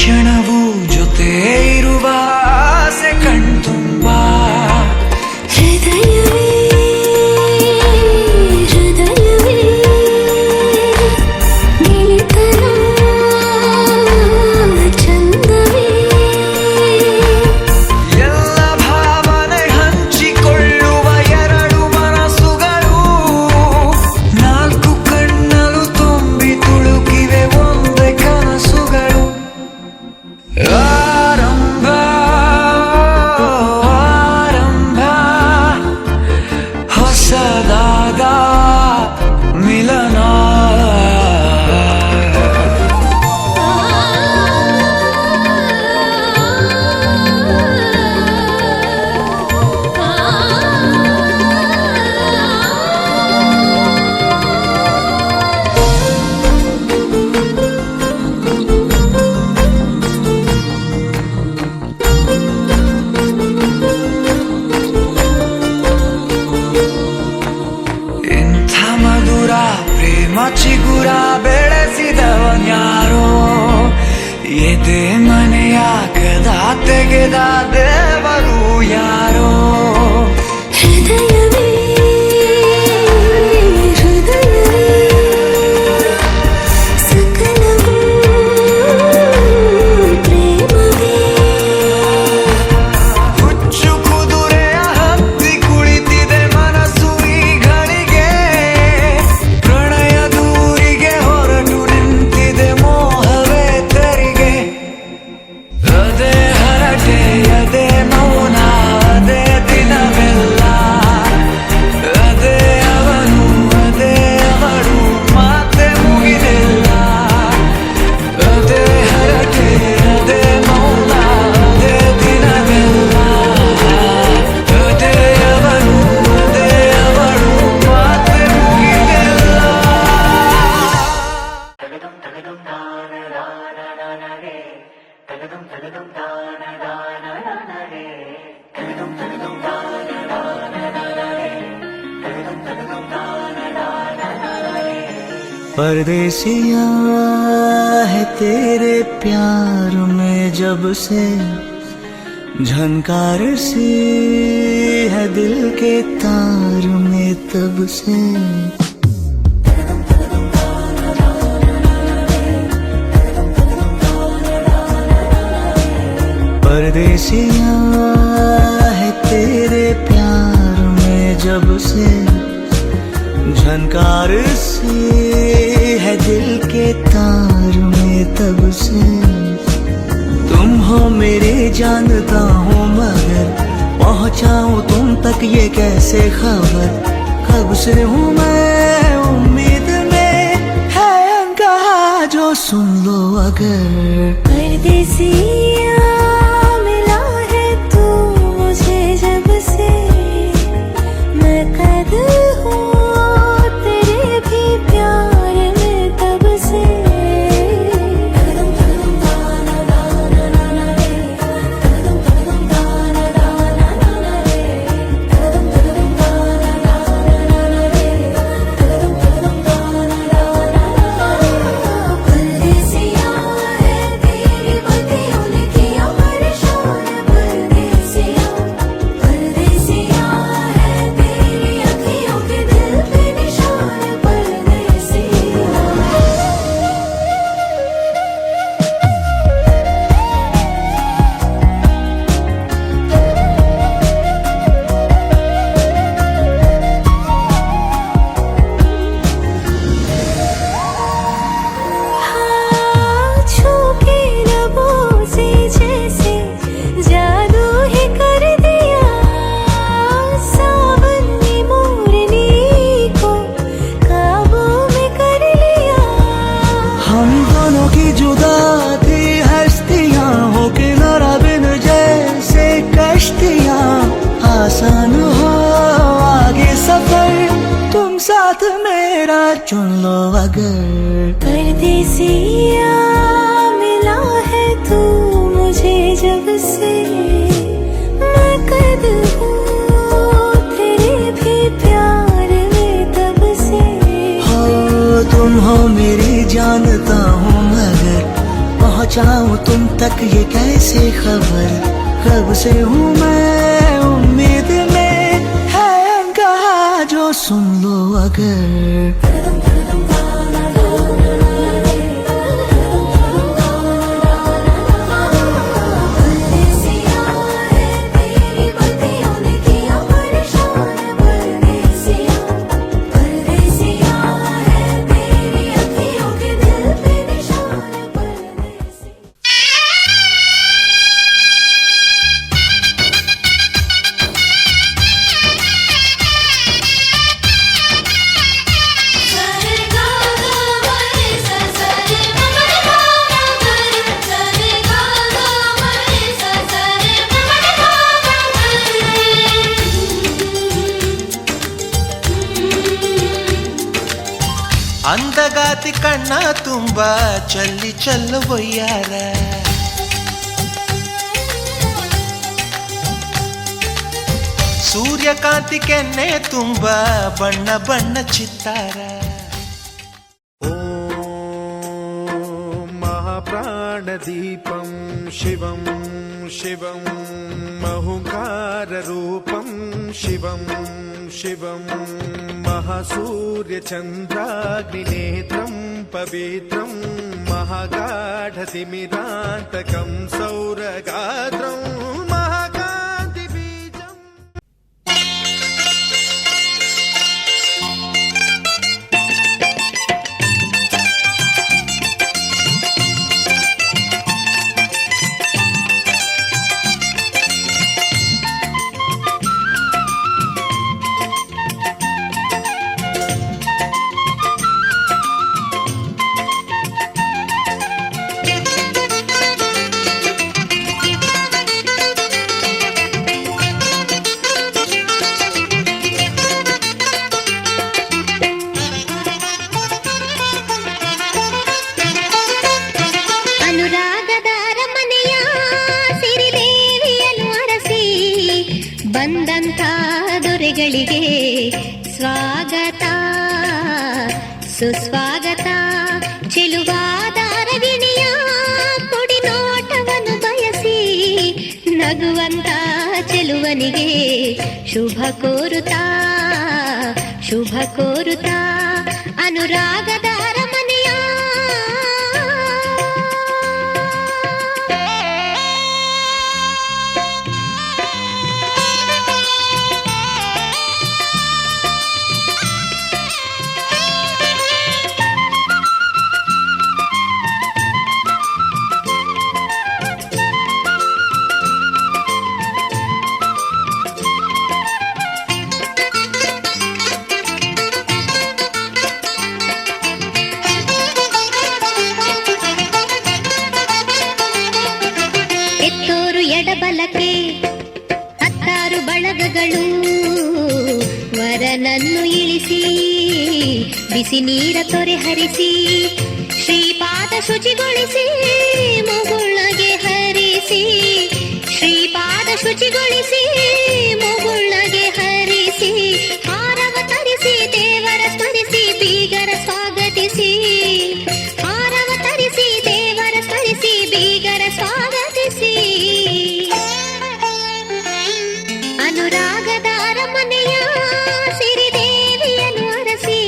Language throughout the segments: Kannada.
ಕ್ಷಣವೂ ಜೊತೆ ಇರುವ ಆಸೆ ಕಣ್ತುಂಬ ಹೃದಯವೇ ಹೃದಯವೇ ಗೆಳೆತನ ಚಂದವೇ ಎಲ್ಲ ಭಾವನೆ ಹಂಚಿಕೊಳ್ಳುವ ಎರಡು ಮನಸ್ಸುಗಳು ನಾಲ್ಕು ಕಣ್ಣಲು ತುಂಬಿ ತುಳುಕಿವೆ ಒಂದೇ ಕನಸುಗಳು ಆರಂಭ ಆರಂಭ ಹೊಸದಾದ ಮಿಲನ ಇಂಥ ಮಧುರ ಪ್ರೇಮ ಚಿಗುರ ಬೆಳೆಸಿದವನ್ಯಾರೋ ಎದೆ ಮನೆಯ ಕದ ತೆಗೆದ ದೇವರು ಯಾರೋ ಹೃದಯವೇ ಹೃದಯವೇ ಸಕಲವೂ ಪ್ರೇಮವೇ ಹುಚ್ಚು ಕುದುರೆಯ ಹತ್ತಿ ಕುಳಿತಿದೆ ಮನಸ್ಸು ಈಗಳಿಗೆ ಪ್ರಣಯ ದೂರಿಗೆ ಹೊರಟು ನಿಂತಿದೆ ಮೋಹವೇ ತೆರಿಗೆ ಅದೇ ಹರಟೆ ಅದೇ ಮೌನ ಅದೇ ದಿನವೆಲ್ಲ ಅದೇ ಅವನು ಅದೇ ಅವಳು ಮಾತೆ ಮುಗಿದಿಲ್ಲ ಅದೇ ಹರಟೆ ಅದೇ ಮೌನ ಅದೇ ದಿನವೆಲ್ಲ ಅದೇ ಅವನು ಅದೇ ಅವಳು ಮಾತೆ ಮುಗಿದಿಲ್ಲ परदेसिया है तेरे प्यार में जब से झनकार सी है दिल के तार में तब से परदेसिया है तेरे प्यार में जब से झनकार सी है दिल के तार में तब से तुम हो मेरे जानता हूँ मगर पहुँचाऊँ तुम तक ये कैसे खबर कब से हूँ मैं उम्मीद में है अनकहा जो सुन लो अगर परदेसिया मिला है तू मुझे जब से मैं कैद हूँ तेरे भी प्यार में तब से परदेसिया है तेरी बत्तियों ने किया परेशान परदेसिया परदेसिया है तेरी अखियों के दिल पे निशान परदेसिया छू के लबों से जैसे जादू ही कर दिया सावन ने मोरनी को काबू में कर लिया हम दोनों की जुदा थी हस्तियाँ हो किनारा बिन जैसे कश्तियाँ आसान हो आगे सफर तुम साथ मेरा चुन लो अगर परदेसिया मिला है तू मुझे जब से मैं कैद हूँ तेरे भी प्यार में तब से हो तुम हो मेरी जानता हूँ मगर पहुंचाऊं तुम तक ये कैसे खबर, कब से हूँ मैं उम्मीद में, है अनकहा जो सुन लो अगर। ಅಂದಗಾತಿ ಕಣ್ಣ ತುಂಬ ಚಲ್ಲಿ ಚೆಲ್ಲುವಯ್ಯಾರ, ಸೂರ್ಯಕಾಂತಿ ಕೆನ್ನೆ ತುಂಬ ಬಣ್ಣ ಬಣ್ಣ ಚಿತ್ತಾರ. ಓಂ ಮಹಾಪ್ರಾಣದೀಪಂ ಶಿವಂ ಶಿವಂ ಮಹುಂಕಾರ ರೂಪಂ ಶಿವಂ ಶಿವಂ महासूर्यचन्द्राग्निनेत्रं पवित्रं महागाढतिमिरान्तकं सौरगात्रं महाकान्तिबीजम्. ಬಂದಂಥ ದೊರೆಗಳಿಗೆ ಸ್ವಾಗತ ಸುಸ್ವಾಗತ. ಚೆಲುವಾದ ಅರಗಿಣಿಯ ಕೊಡಿ ನೋಟವನ್ನು ಬಯಸಿ ನಗುವಂತ ಚೆಲುವನಿಗೆ ಶುಭ ಕೋರುತ್ತಾ ಶುಭ ಕೋರುತ್ತಾ ಅನುರಾಗದ ಅರಮನೆಯ ಎಡಬಲಕ್ಕೆ ಹತ್ತಾರು ಬಳಗಗಳು ವರನನ್ನು ಇಳಿಸಿ ಬಿಸಿ ನೀರ ತೊರೆ ಹರಿಸಿ ಶ್ರೀಪಾದ ಶುಚಿಗೊಳಿಸಿ ಮುಗುಳ್ನಗೆ ಹರಿಸಿ ಶ್ರೀಪಾದ ಶುಚಿಗೊಳಿಸಿ ಮುಗುಳ್ನಗೆ ಹರಿಸಿ ಹಾರವ ತರಿಸಿ ದೇವರ ಸ್ಮರಿಸಿ ಬೀಗರ ಸ್ವಾಗತಿಸಿ ಹಾರವ ತರಿಸಿ ದೇವರ ಸ್ಮರಿಸಿ ಬೀಗರ ಸ್ವಾಗತಿಸಿ ಅನುರಾಗದ ಅರಮನೆಯ ಸಿರಿದೇವಿಯನ್ನು ಅರಸಿ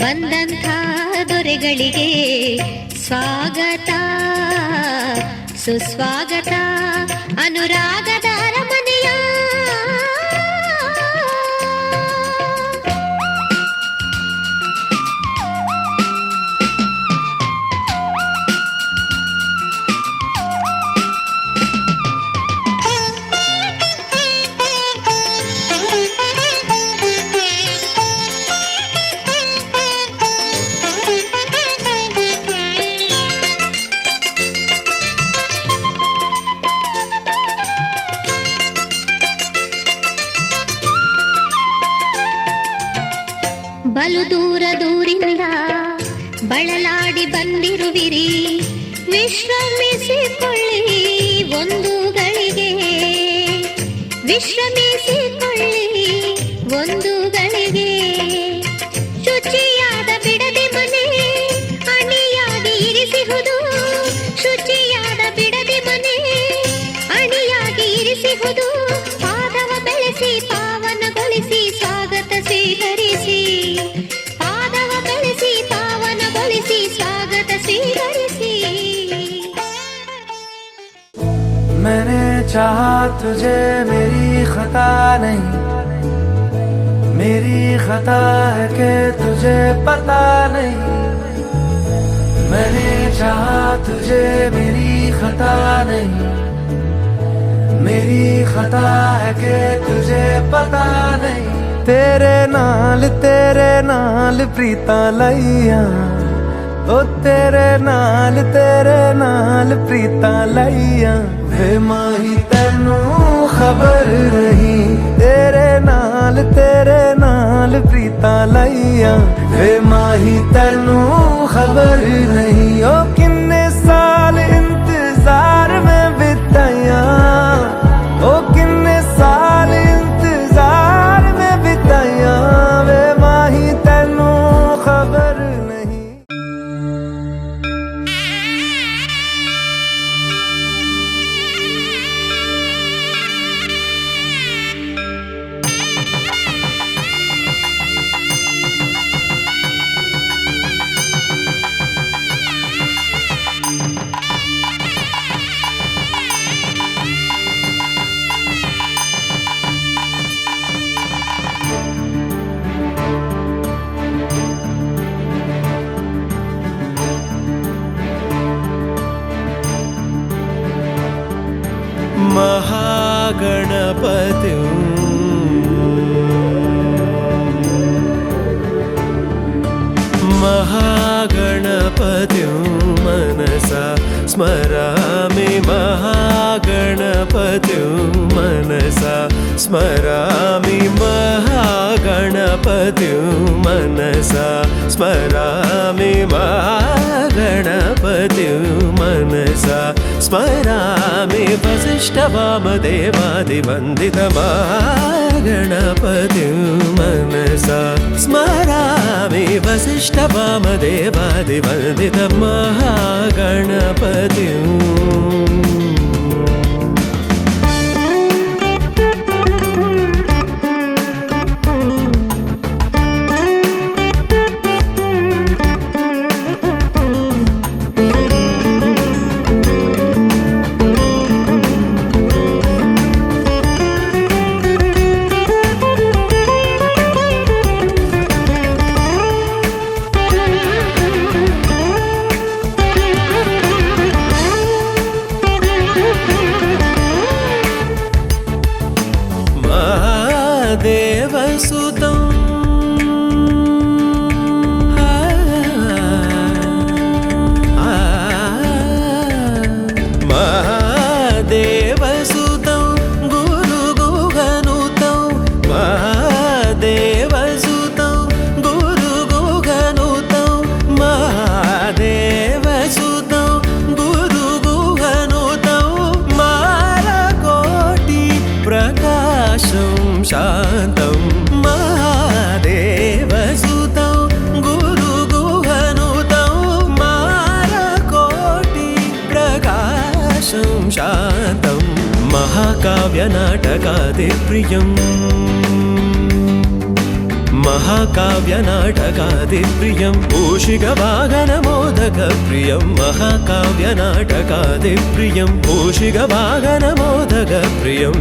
ಬಂದಂಥ ದೊರೆಗಳಿಗೆ ಸ್ವಾಗತ ಸುಸ್ವಾಗತ ಅನುರಾಗದ ಅರಮನೆಯ ಬಲು ದೂರ ದೂರಿಂದ ಬಳಲಾಡಿ ಬಂದಿರುವಿರಿ ವಿಶ್ರಮಿಸಿಕೊಳ್ಳಿ ಒಂದು ಗಳಿಗೆ ವಿಶ್ರಮಿಸಿಕೊಳ್ಳಿ ಒಂದು ಗಳಿಗೆ ಶುಚಿಯಾದ ಬಿಡದೆ ಮನೆ ಅಣಿಯಾಗಿ ಇರಿಸಿಹುದು ಇರಬಹುದು ಪಾದವ ಬೆಳೆಸಿ ಪಾವನಗೊಳಿಸಿ ಸ್ವಾಗತ ಸ್ವೀಕರಿಸಿ ಪಾದವ ಬೆಳೆಸಿ ಪಾವನಗೊಳಿಸಿ ಸ್ವಾಗತ ಸ್ವೀಕರಿಸಿ मैंने चाहा तुझे मेरी खता नहीं मेरी खता है कि तुझे पता नहीं मैंने चाहा तुझे मेरी खता नहीं मेरी खता है कि तुझे पता नहीं तेरे नाल प्रीता लइया ओ तेरे नाल प्रीता लइया वे माही तेनू खबर नहीं तेरे नाल प्रीता लइया वे माही तेनू खबर नहीं ओ किन्ने साल इंतजार में बिताया ओ किन्ने साल इंतजार में बिताया वे माही तेनू खबर नहीं महागणपति महागणपति मनसा स्मरामि महागणपति मनसा स्मरामि महागणपति मनसा स्मरामि महागणपति मनसा स्मरामि वसिष्ठवामदेवादिवन्दित महागणपति मनसा स्मरामि वसिष्ठवामदेवादिवन्दित महागणपति देवसुतं महादेवसुतं गुरुगुहनुतं महादेवसुतं गुरुगुहनुतं महादेवसुतं गुरुगुहनुतं मालकोटि प्रकाशं शान्तं महादेवसुतं गुरुगुहनुतं मालकोटि प्रकाशं शान्तं महाकाव्यनाटकादिप्रियम् महाकाव्यनाटकादिप्रियं मूषिकवाहनमोदकप्रियं महाकाव्यनाटकादिप्रियं मूषिकवाहनमोदकप्रियम्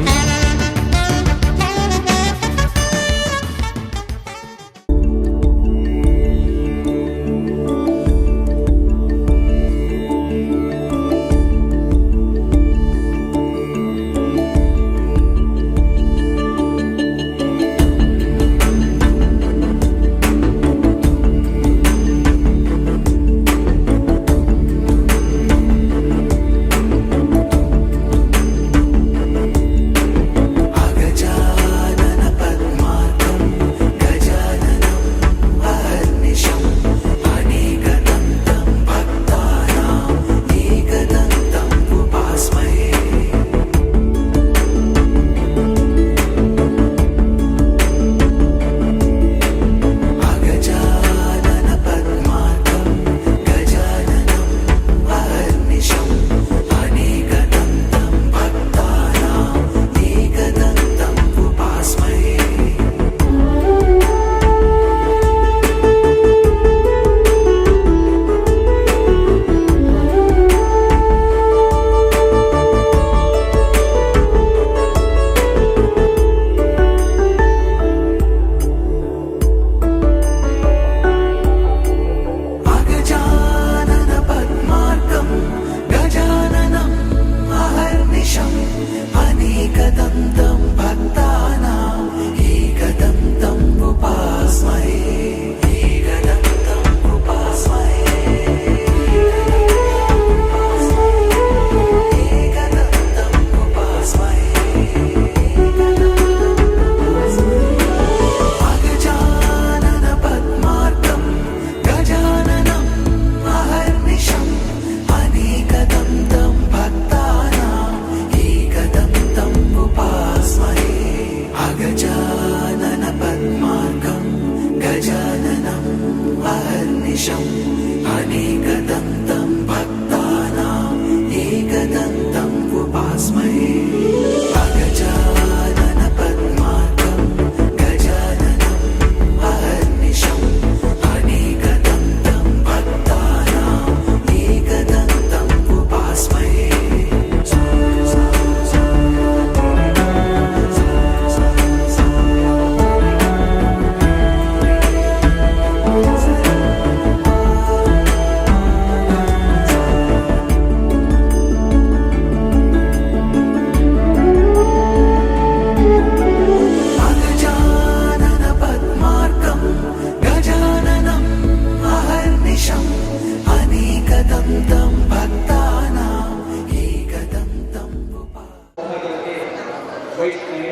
ವೈಷ್ಣವಿ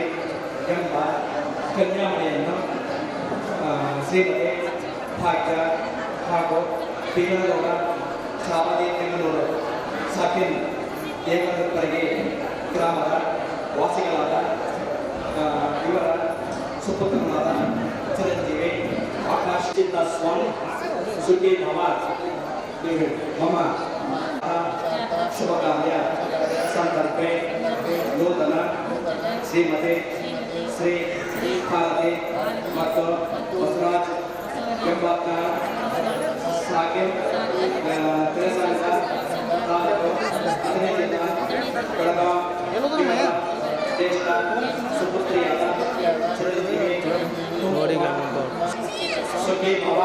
ಎಂಬ ಕನ್ಯಾಮಣಿಯನ್ನು ಶ್ರೀಮತಿ ಭಾಗ್ಯ ಹಾಗೂ ಬೀರಗೌಡ ಚಾಮದಿ ಬೆಂಗಳೂರು ಸಾಕಿನ್ ಏಕದಪ್ಪರಿಗೆ ಗ್ರಾಮದ ವಾಸಿಗಳಾದ ಇವರ ಸುಪುತ್ರನಾದ ಚಿರಂಜೀವಿ ಆಕಾಶ್ ಚಿನ್ನಸ್ವಾಮಿ ಸುಖಿ ಭವ ಮಮ ಶುಭ ಕಾರ್ಯ ಸಂದರ್ಭೆ ನೂತನ ಶ್ರೀಮತಿ ಶ್ರೀ ಭಾರತಿ ಮತ್ತು ಬಸವರಾಜ್ ಎಂಬತ್ತ ಸಾಕಿನ್ ತೆಲಂಗಾಣ ತಾಲೂಕು 15 ಜಿಲ್ಲಾ ಬೆಳಗಾವಿ ಜ್ಯೇಷ್ಠ ಸುಪುತ್ರಿಯಾದ ಚಿರಂಜೀವಿ ಸುಖಿ ಭವ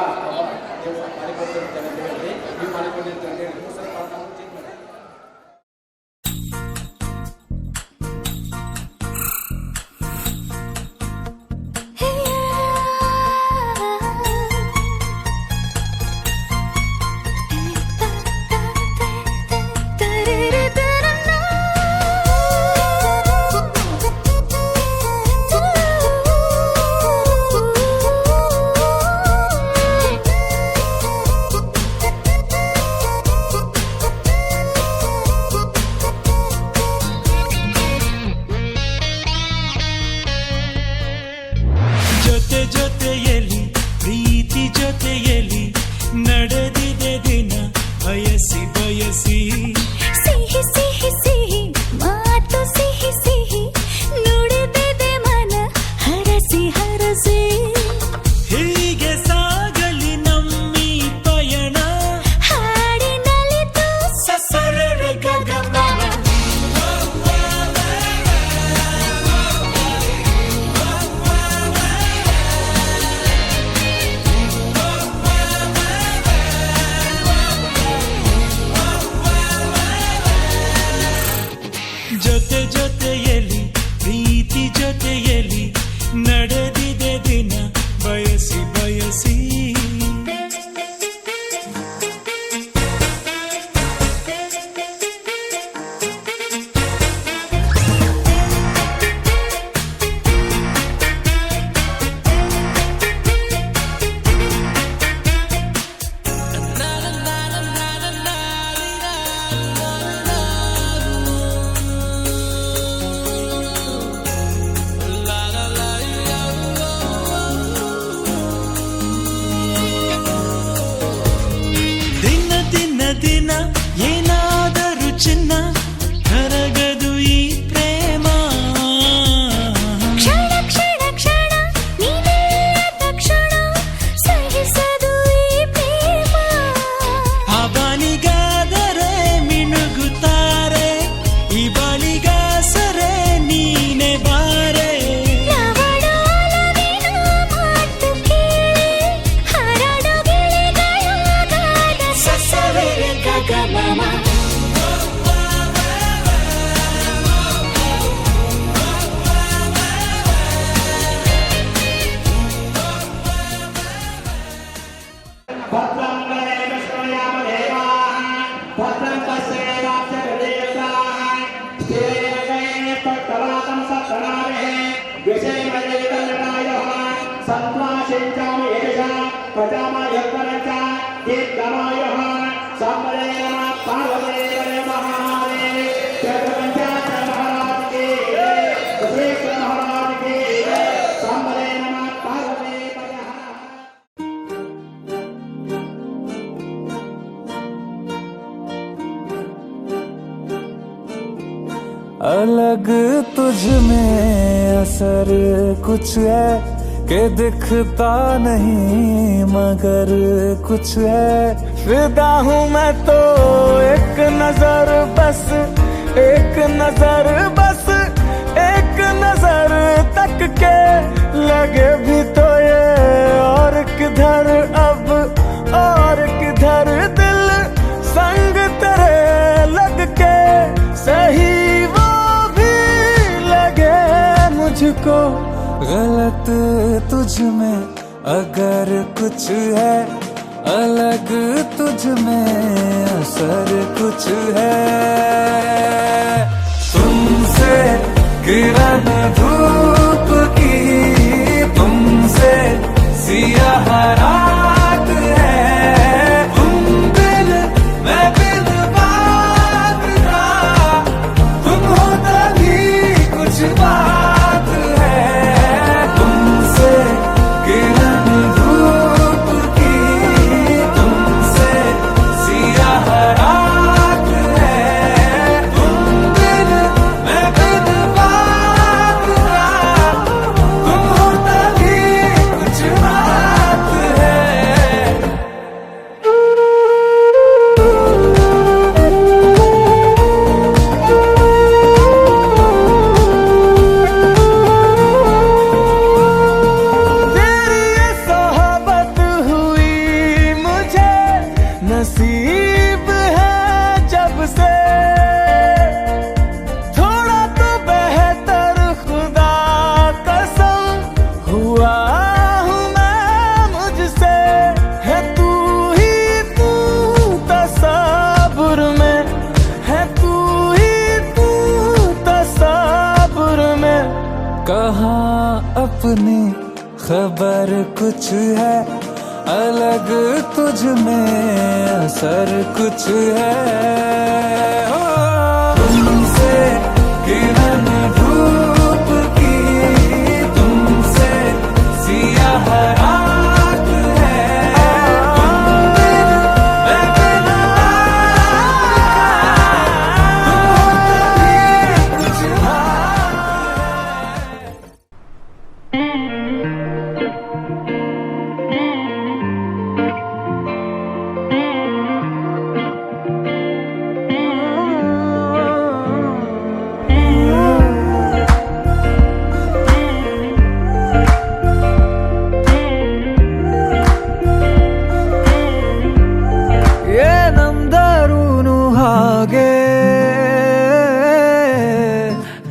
अलग तुझ में असर कुछ है कि दिखता नहीं मगर कुछ है। फिदा हूँ मैं तो एक नजर बस, एक नजर बस, एक नजर तक के लगे भी तो ये और किधर अब और किधर दिल संग तेरे लग के सही मुझको गलत तुझ में अगर कुछ है, अलग तुझ में असर कुछ है। तुमसे किरण अपनी खबर कुछ है अलग, तुझ में असर कुछ है। ओ, तुमसे किरण धूप की, तुमसे सियाह रात है, तुम बिन मैं बिन तुम तभी कुछ ಏನಂದರೂನು ಹಾಗೆ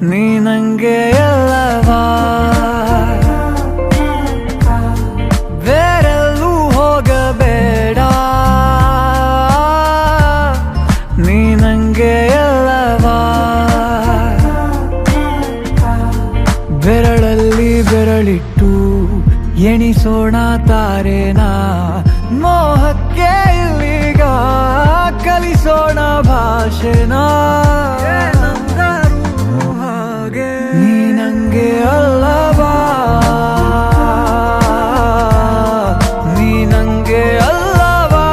ನೀ ನಂಗೆ ಎಲ್ಲವಾ, ಬೇರೆಲ್ಲೂ ಹೋಗಬೇಡ, ನೀ ನಂಗೆ ಎಲ್ಲವಾ, ಬೆರಳಲ್ಲಿ ಬೆರಳಿಟ್ಟು ಎಣಿಸೋಣ ತಾರೇನಾ, ಮೋಹಕ್ಕೆ ಇಲ್ಲಿಗ ಕಲಿಸೋಣ ಭಾಷೆನಾ, ಹಾಗೆ ನೀ ನಂಗೆ ಅಲ್ಲವಾ, ನೀ ನಂಗೆ ಅಲ್ಲವಾ,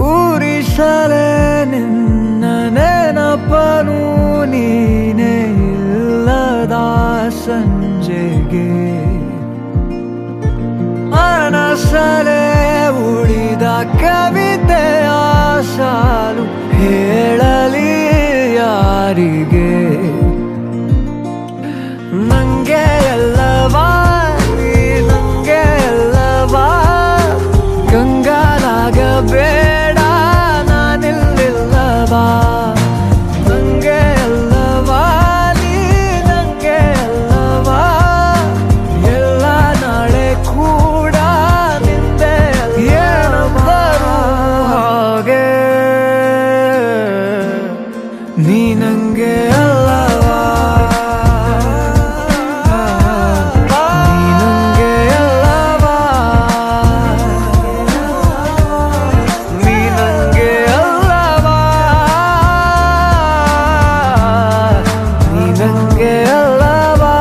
ಊರಿಸಲೇ ನಿನ್ನ ನೆನಪನು ನೀನೇ ಇಲ್ಲದ ಸಂಜೆಗೆ, ಮನಸಲೇ ಉಳಿದ ಕವಿತೆಯ ಸಾಲು ಹೇಳಲಿ ಯಾರಿಗೆ, ನಂಗೆ ಎಲ್ಲವಾ, ನೀ ನಂಗೆ ಎಲ್ಲವಾ, ಕಂಗಾಲಾಗಬೇಡ ನಾನಿಲ್ಲಿಲ್ಲವಾ, ನಂಗೆ ಎಲ್ಲವಾ, ನೀ ನಂಗೆ ಎಲ್ಲವಾ, ಎಲ್ಲ ನಾಳೆ ಕೂಡ ನಿಂದೆ ಏನಬ್ಬರು ಹಾಗೆ, ನೀ ನಂಗೆ ಅಲ್ಲವಾ, ನೀ ನಂಗೆ ಅಲ್ಲವಾ, ನೀ ನಂಗೆ ಅಲ್ಲವಾ, ನೀ ನಂಗೆ ಅಲ್ಲವಾ.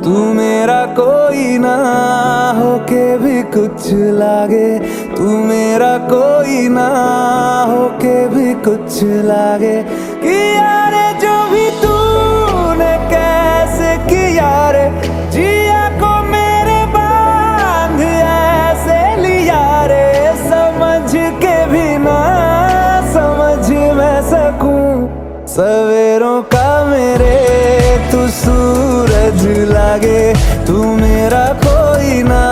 तू मेरा कोई ना होके भी कुछ लागे, तू मेरा कोई ना होके भी कुछ लागे, किया रे जो भी तूने कैसे किया रे, जिया को मेरे बांध ऐसे लिया रे, समझ के भी ना समझ मैं सकूं, सवेरों का मेरे तू सूरज लागे, तू मेरा कोई ना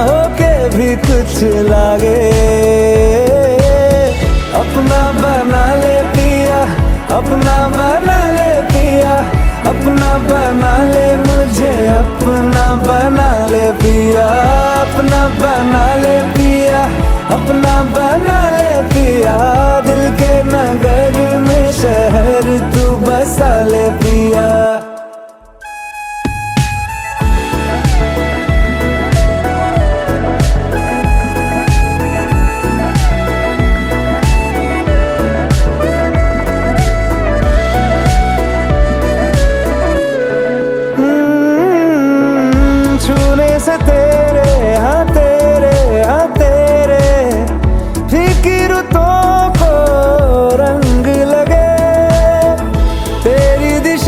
होके भी कुछ लागे, अपना बना ले पिया, अपना बना ले पिया, अपना बना ले मुझे, अपना बना ले पिया, अपना बना ले पिया, अपना बना ले पिया, दिल के नगर में शहर तू बसा ले पिया। छूने से तेरे हाँ तेरे हाँ तेरे फिक्रों को रंग लगे, तेरी दिशा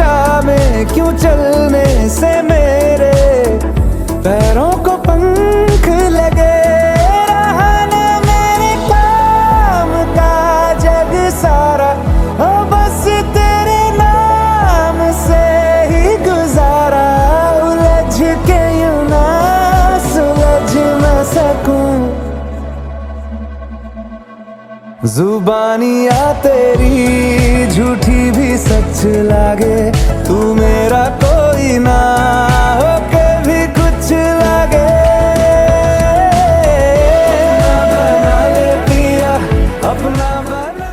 जुबानियाँ तेरी झूठी भी सच लागे, तू मेरा कोई ना हो के भी कुछ लागे। अपना बना ले पिया, अपना बना।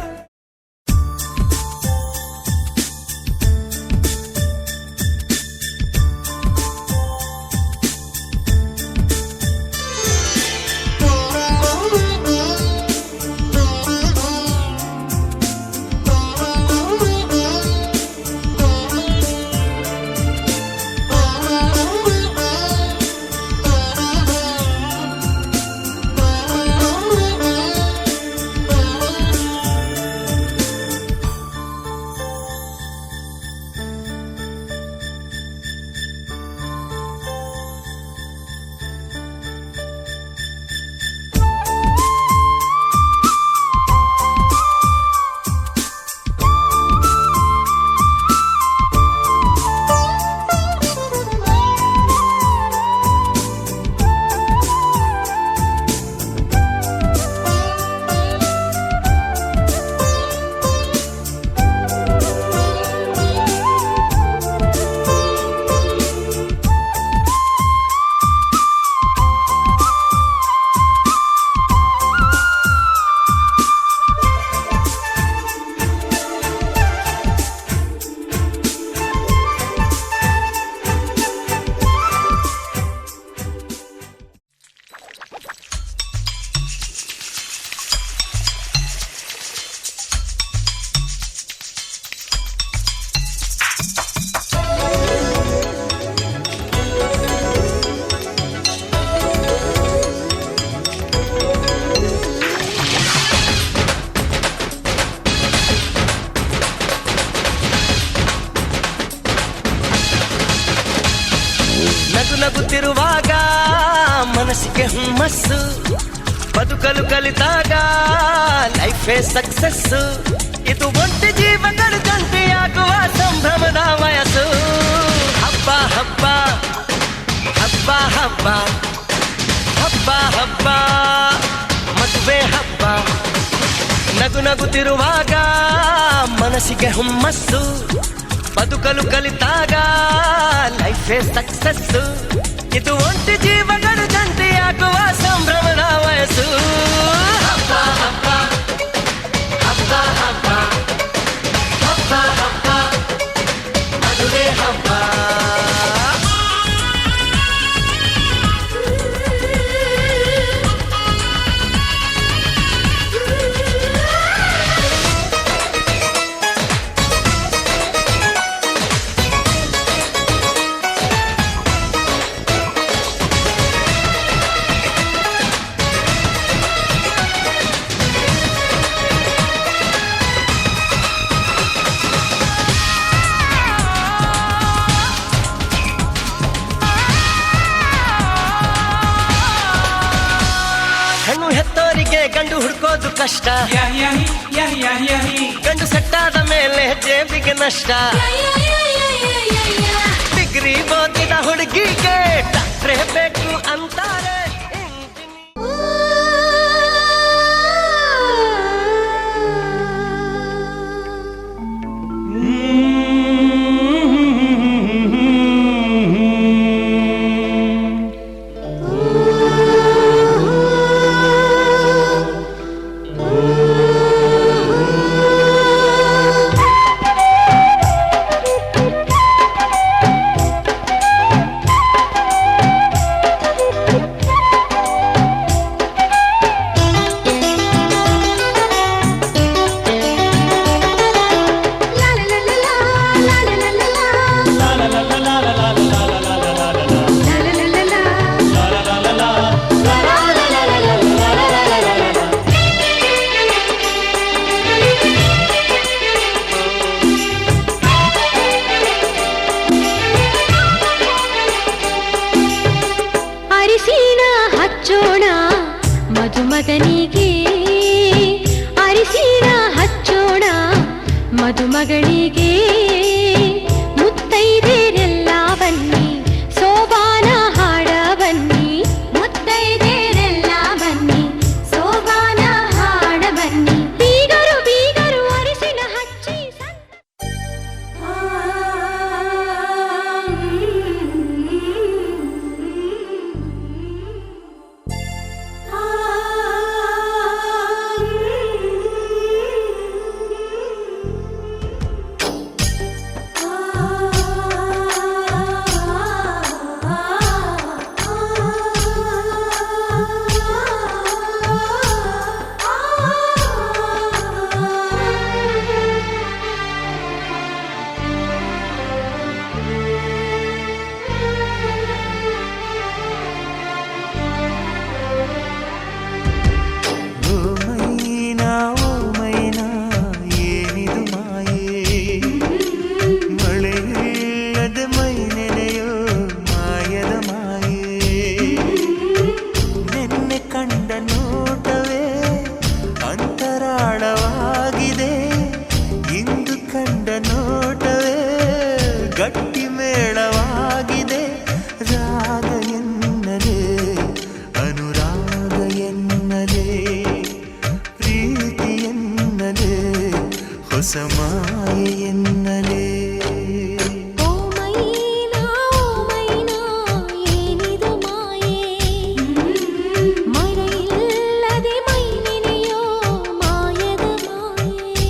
ನಗುತ್ತಿರುವಾಗ ಮನಸ್ಸಿಗೆ ಹುಮ್ಮಸ್ಸು, ಬದುಕಲು ಕಲಿತಾಗ ಲೈಫೇ ಸಕ್ಸಸ್ಸು. ಇದು ಒಂಟಿ ಜೀವಗಳ ಜಂಟಿಯಾಗುವ ಸಂಭ್ರಮದ ವಯಸ್ಸು. ಹಬ್ಬ ಹಬ್ಬ ಹಬ್ಬ ಹಬ್ಬ ಹಬ್ಬ ಹಬ್ಬ ಮದುವೆ ಹಬ್ಬ. ನಗು ನಗುತ್ತಿರುವಾಗ ಮನಸ್ಸಿಗೆ ಹುಮ್ಮಸ್ಸು, ಬದುಕಲು ಕಲಿತಾಗ ಲೈಫೇ ಸಕ್ಸಸ್ಸು. ಇದು ಒಂಟಿ ಜೀವಗಳ ಜಂಟಿಯಾಗುವ ಸಂಭ್ರಮದ ವಯಸ್ಸು. ಹಬ್ಬ ಹಬ್ಬ ಹಬ್ಬ ಹಬ್ಬ ಹಬ್ಬ ಹಬ್ಬ ಮದುವೆ ಹಬ್ಬ. ಹೆಣ್ಣು ಹೆತ್ತೋರಿಗೆ ಗಂಡು ಹುಡ್ಕೋದು ಕಷ್ಟ, ಗಂಡು ಸೆಟ್ಟಾದ ಮೇಲೆ ಜೇಬಿಗೆ ನಷ್ಟ. ಡಿಗ್ರಿ ಓದಿದ ಹುಡುಗಿಗೆ ಡಾಕ್ಟ್ರೇ ಬೇಕು ಅಂತಾರೆ. ಮಗನಿಗೆ ಅರಿಶಿನ ಹಚ್ಚೋಣ ಮದುಮಗಳಿಗೆ ಮುತ್ತೈದೆರೆಲ್ಲ ಬನ್ನಿ ಸೋಬಾನ ಹಾಡ ಬನ್ನಿ ಮುತ್ತೈದೆರೆಲ್ಲ ಬನ್ನಿ ಸೋಬಾನ ಹಾಡ ಬನ್ನಿ ಹೊಸ ಮಾಯೆ ಎನ್ನಲೇ. ಓ ಮೈನಾ ಏನಿದು ಮಾಯೆ, ಮರೆಯಿಲ್ಲದೆ ಮೈ ನೆನೆಯೋ ಮಾಯದ ಮಾಯೆ.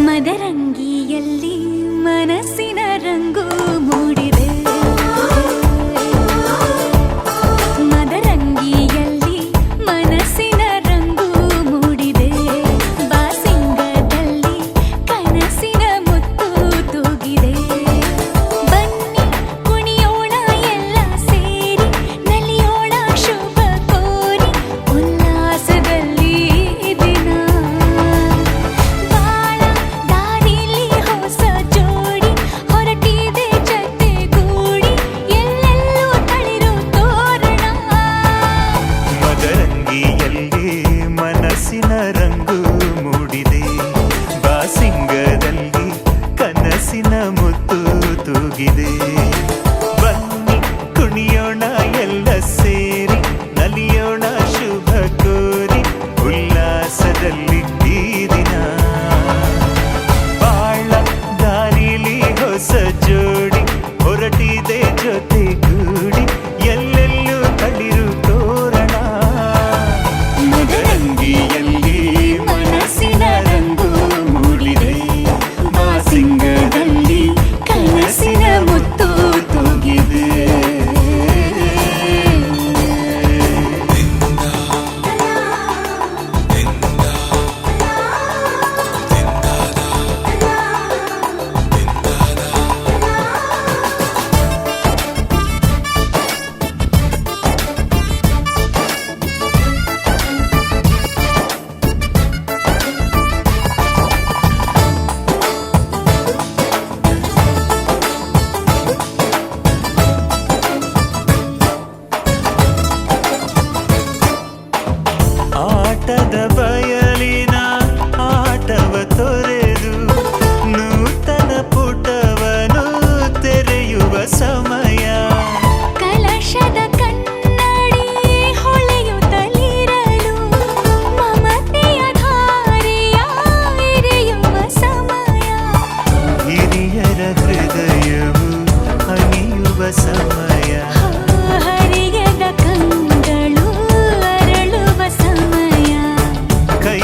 ಮದರಂಗಿಯಲ್ಲಿ ಮನಸ್ಸಿನ ರಂಗು ಮೂಡಿದೆ, ಮದರಂಗಿಯಲ್ಲಿ ಮನಸ್ಸಿನ ರಂಗು ಮೂಡಿದೆ, ಬಾಸಿಂಗದಲ್ಲಿ ಕನಸಿನ ಮುತ್ತು ತೂಗಿದೆ. ಬನ್ನಿ ಕುಣಿಯೋಣ ಎಲ್ಲ ಸೇರಿ, ನಲಿಯೋಣ ಶುಭ ಕೋರಿ, ಉಲ್ಲಾಸದಲ್ಲಿ ದಿನ. ಬಾಳ ದಾರಿಲಿ ಹೊಸ ಜೋಡಿ ಹೊರಟಿದೆ ಜತೆಗೂಡಿ, ಎಲ್ಲೆಲ್ಲೂ ತಳಿರು ತೋರಣ. ಮದರಂಗಿಯಲ್ಲಿ ಮನಸ್ಸಿನ ರಂಗು ಮೂಡಿದೆ, ಬಾಸಿಂಗದಲ್ಲಿ ಕನಸಿನ ಮುತ್ತು ತೂಗಿದೆ. ಬನ್ನಿ ಕುಣಿಯೋಣ ಎಲ್ಲ ಸೇರಿ, ನಲಿಯೋಣ ಶುಭ ಕೋರಿ, ಉಲ್ಲಾಸದಲ್ಲಿ ಈ ದಿನ. ಬಾಳ ದಾರಿಲಿ ಹೊಸ ಜೋಡಿ ಹೊರಟಿದೆ ಜೊತೆಗೂಡಿ, ಎಲ್ಲೆಲ್ಲೂ ತಳಿರು ತೋರಣ. ಮದರಂಗಿಯಲ್ಲಿ ಮನಸ್ಸಿನ ರಂಗು ಮೂಡಿದೆ, ಬಾಸಿಂಗದಲ್ಲಿ ಕನಸಿನ ಮುತ್ತು ತೂಗಿದೆ. ಆಟದ ಬಯಲಿನ ಆಟವ ತೊರೆದು, ನೂತನ ಪುಟವನು ತೆರೆಯುವ ಸಮಯ. ಕಲಶದ ಕನ್ನಡಿ ಹೊಳೆಯುತ್ತಲಿರಲು, ಮಮತೆಯ ಧಾರೆಯ ಎರೆಯುವ ಸಮಯ. ಹಿರಿಯರ ಹೃದಯವು ಅನಿಯುವ ಸಮಯ. ಹರಿಯದ ಕಂಗಳು ಅರಳುವ ಸಮಯ. ಕೈ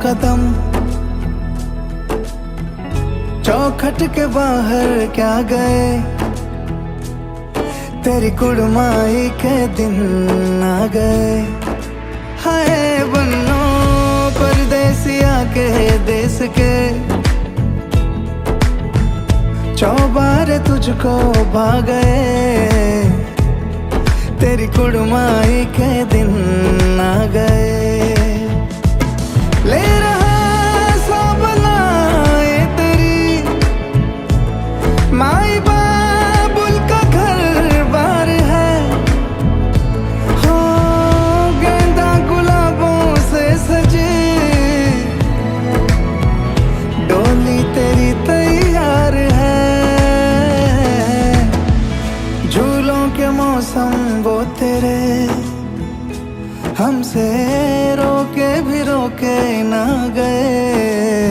कदम, चौखट के बाहर क्या गए, तेरी कुड़माई के दिन आ गए। हाय बन्नो परदेसिया के देश के, चौबारे तुझको भा गए, तेरी कुड़माई के दिन आ गए। ले रहा सो बनाए तेरी माई बाबुल का घर बार है, हो गेंदा गुलाबों से सजे, डोली तेरी तैयार है। झूलों के मौसम वो तेरे, हमसे रोके भी रोके ना गए,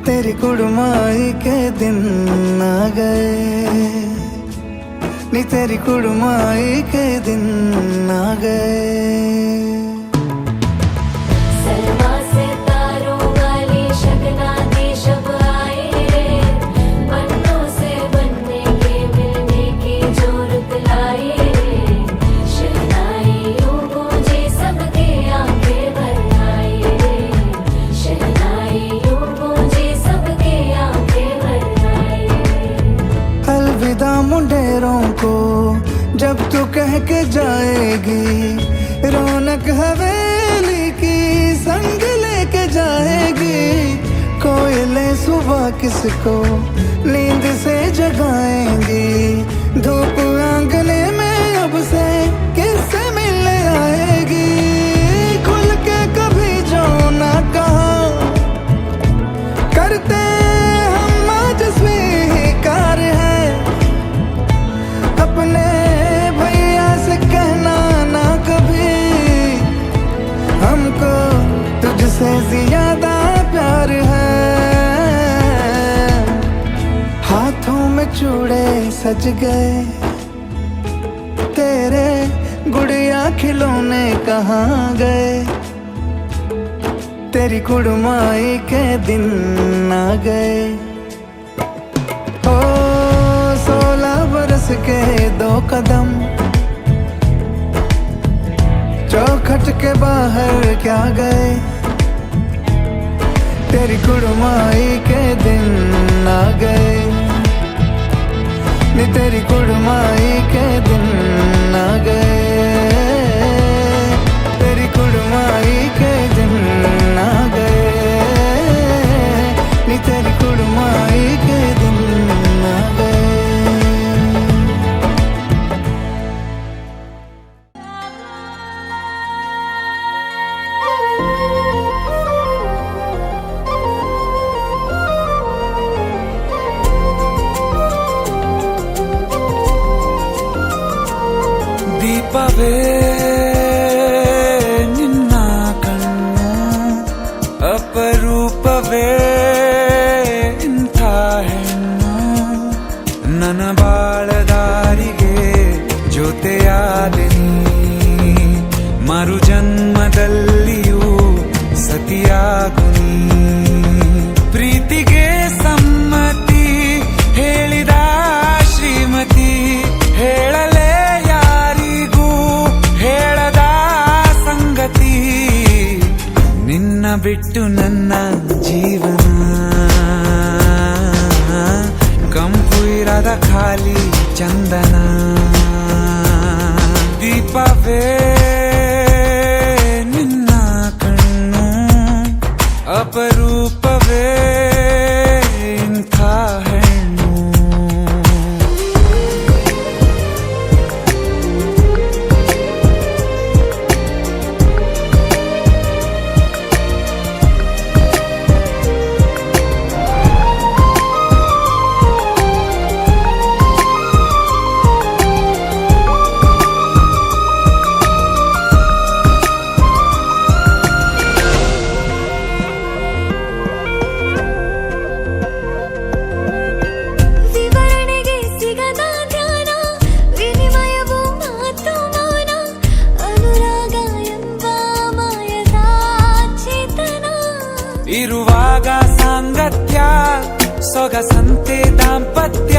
तेरी कुड़माई के दिन आ गए, नी तेरी कुड़माई के दिन आ गए। सलमा से तारों वाली शगना दी शब आए रे, बन्नों से बनने के मिलने की जोरत लाए रे, शहनाई यूं गूंजे सबके आंखें भर आए रे, शहनाई यूं गूंजे सबके आंखें भर आए रे। अलविदा मुंडेरों को जब तू कह के जाएगी, रौनक हवेली की संग लेके जाएगी। कोयले सुबह किसको नींद से जगाएंगी, धूप आंगने में अब से किससे मिलने आएगी। खुल के कभी जो ना कहा करते हम आज स्वीकार है, अपने भैया से कहना ना कभी, हमको तुझसे ज्यादा प्यार है। हाथों में चूड़े सज गए, तेरे गुड़िया खिलौने कहाँ गए, तेरी कुड़माई के दिन आ गए। ओ 16 बरस के 2 कदम, चौखट के बाहर क्या गए, तेरी कुड़माई के दिन आ गए, नी तेरी कुड़माई के दिन आ गए, तेरी कुड़माई के दिन आ गए, नी तेरी कुड़माई के दिन आ गए। ದೀಪವೇ ನಿನ್ನ ಕಣ್ಣು ಅಪರೂಪವೇ ಇಂಥ ಹೆಣ್ಣು, ನನ್ನ ಬಾಳದಾರಿಗೆ ಜೊತೆಯಾದೆ ನೀ, ಮರು ಜನ್ಮದಲ್ಲಿಯೂ ಸತಿಯಾಗು ನೀ। ಪ್ರೀತಿಗೆ ಸಮ್ಮತಿ ಹೇಳಿದ ಶ್ರೀಮತಿ, ಹೇಳಲೇ ಯಾರಿಗೂ ಹೇಳದ ಸಂಗತಿ, ನಿನ್ನ ಬಿಟ್ಟು ನನ್ನ ಜೀವನ ಕಂಪು ಇರದ ಖಾಲಿ ಚಂದನ। ದೀಪವೇ ನಿನ್ನ ಕಣ್ಣು ಅಪರೂಪವೇ ಇಂಥ ಹೆಣ್ಣು। ಸಂತೆ ದಾಂಪತ್ಯ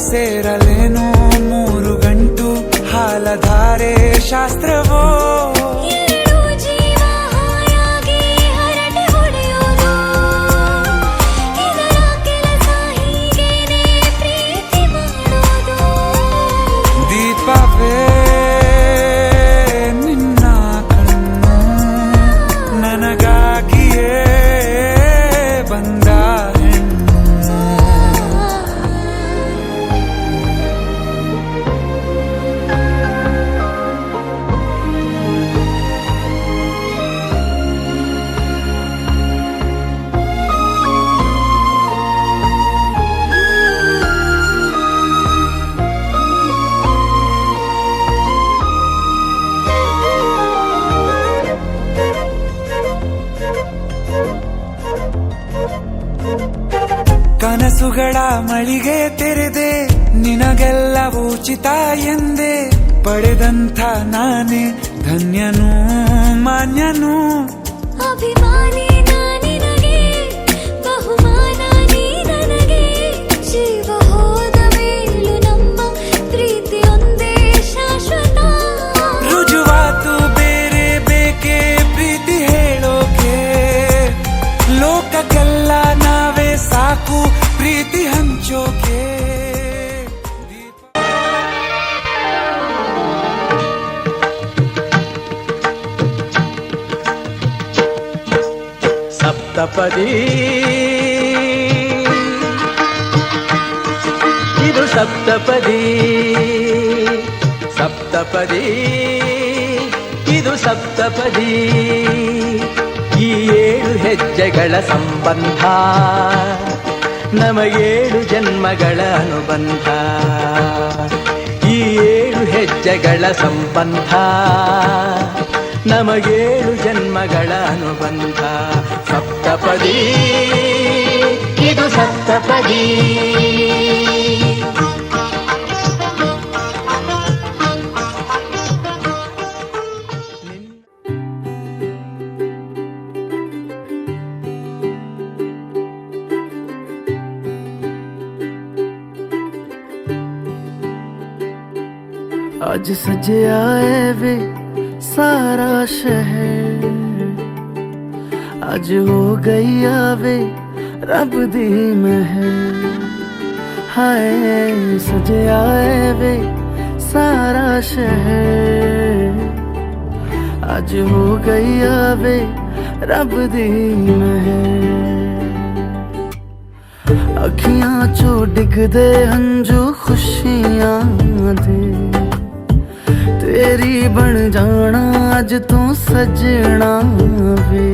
ಸೇರಲೇನೋ 3 ಗಂಟು ಹಾಲಧಾರೆ ಶಾಸ್ತ್ರವೋ ಎರಡು ಜೀವ ಹಾಯಾಗಿ ಹರಟೆ ಹೊಡೆಯೋದು ಇದರ ಕೆಲಸ ಹೀಗೇನೆ ಪ್ರೀತಿ ಮಾಡೋದು ದೀಪವೇ ನಿನ್ನ ಕಣ್ಣು ನನಗಾಗಿಯೇ ಬಂದ ಹೆಣ್ಣು ಕನಸುಗಳ ಮಳಿಗೆ ತೆರೆದೆ ನಿನಗೆಲ್ಲವೂ ಉಚಿತ ಎಂದೆ ಪಡೆದಂಥ ನಾನೇ ಧನ್ಯನು ಮಾನ್ಯನು ಅಭಿಮಾನಿ ನಾನಿನಗೆ ಬಹುಮಾನ ನೀ ನನಗೆ ಜೀವ ಹೋದ ಮೇಲೂ ನಮ್ಮ ಪ್ರೀತಿಯೊಂದೇ ಶಾಶ್ವತ ರುಜುವಾತು ಬೇರೆ ಬೇಕೆ ಪ್ರೀತಿ ಹೇಳೋಕೆ ಲೋಕಕ್ಕೆಲ್ಲ ನಾವೇ ಸಾಕು ಪ್ರೀತಿ ಹಂಚೋಕೆ ಸಪ್ತಪದಿ ಇದು ಸಪ್ತಪದಿ ಸಪ್ತಪದಿ ಇದು ಸಪ್ತಪದಿ ಈ 7 ಹೆಜ್ಜೆಗಳ ಸಂಬಂಧ ನಮಗೇಳು ಜನ್ಮಗಳ ಅನುಬಂಧ ಈ 7 ಹೆಜ್ಜೆಗಳ ಸಂಬಂಧ ನಮಗೇಳು ಜನ್ಮಗಳ ಅನುಬಂಧ ಸಪ್ತಪದಿ ಇದು ಸಪ್ತಪದಿ आज सजे आए वे सारा शहर आज हो गई आवे रब दी महर हाय सजे आए वे सारा शहर आज हो गई आवे रब दी महर अखियां चो डिगदे हंजू खुशियां दे तेरी बन जाना अज तू सजना वे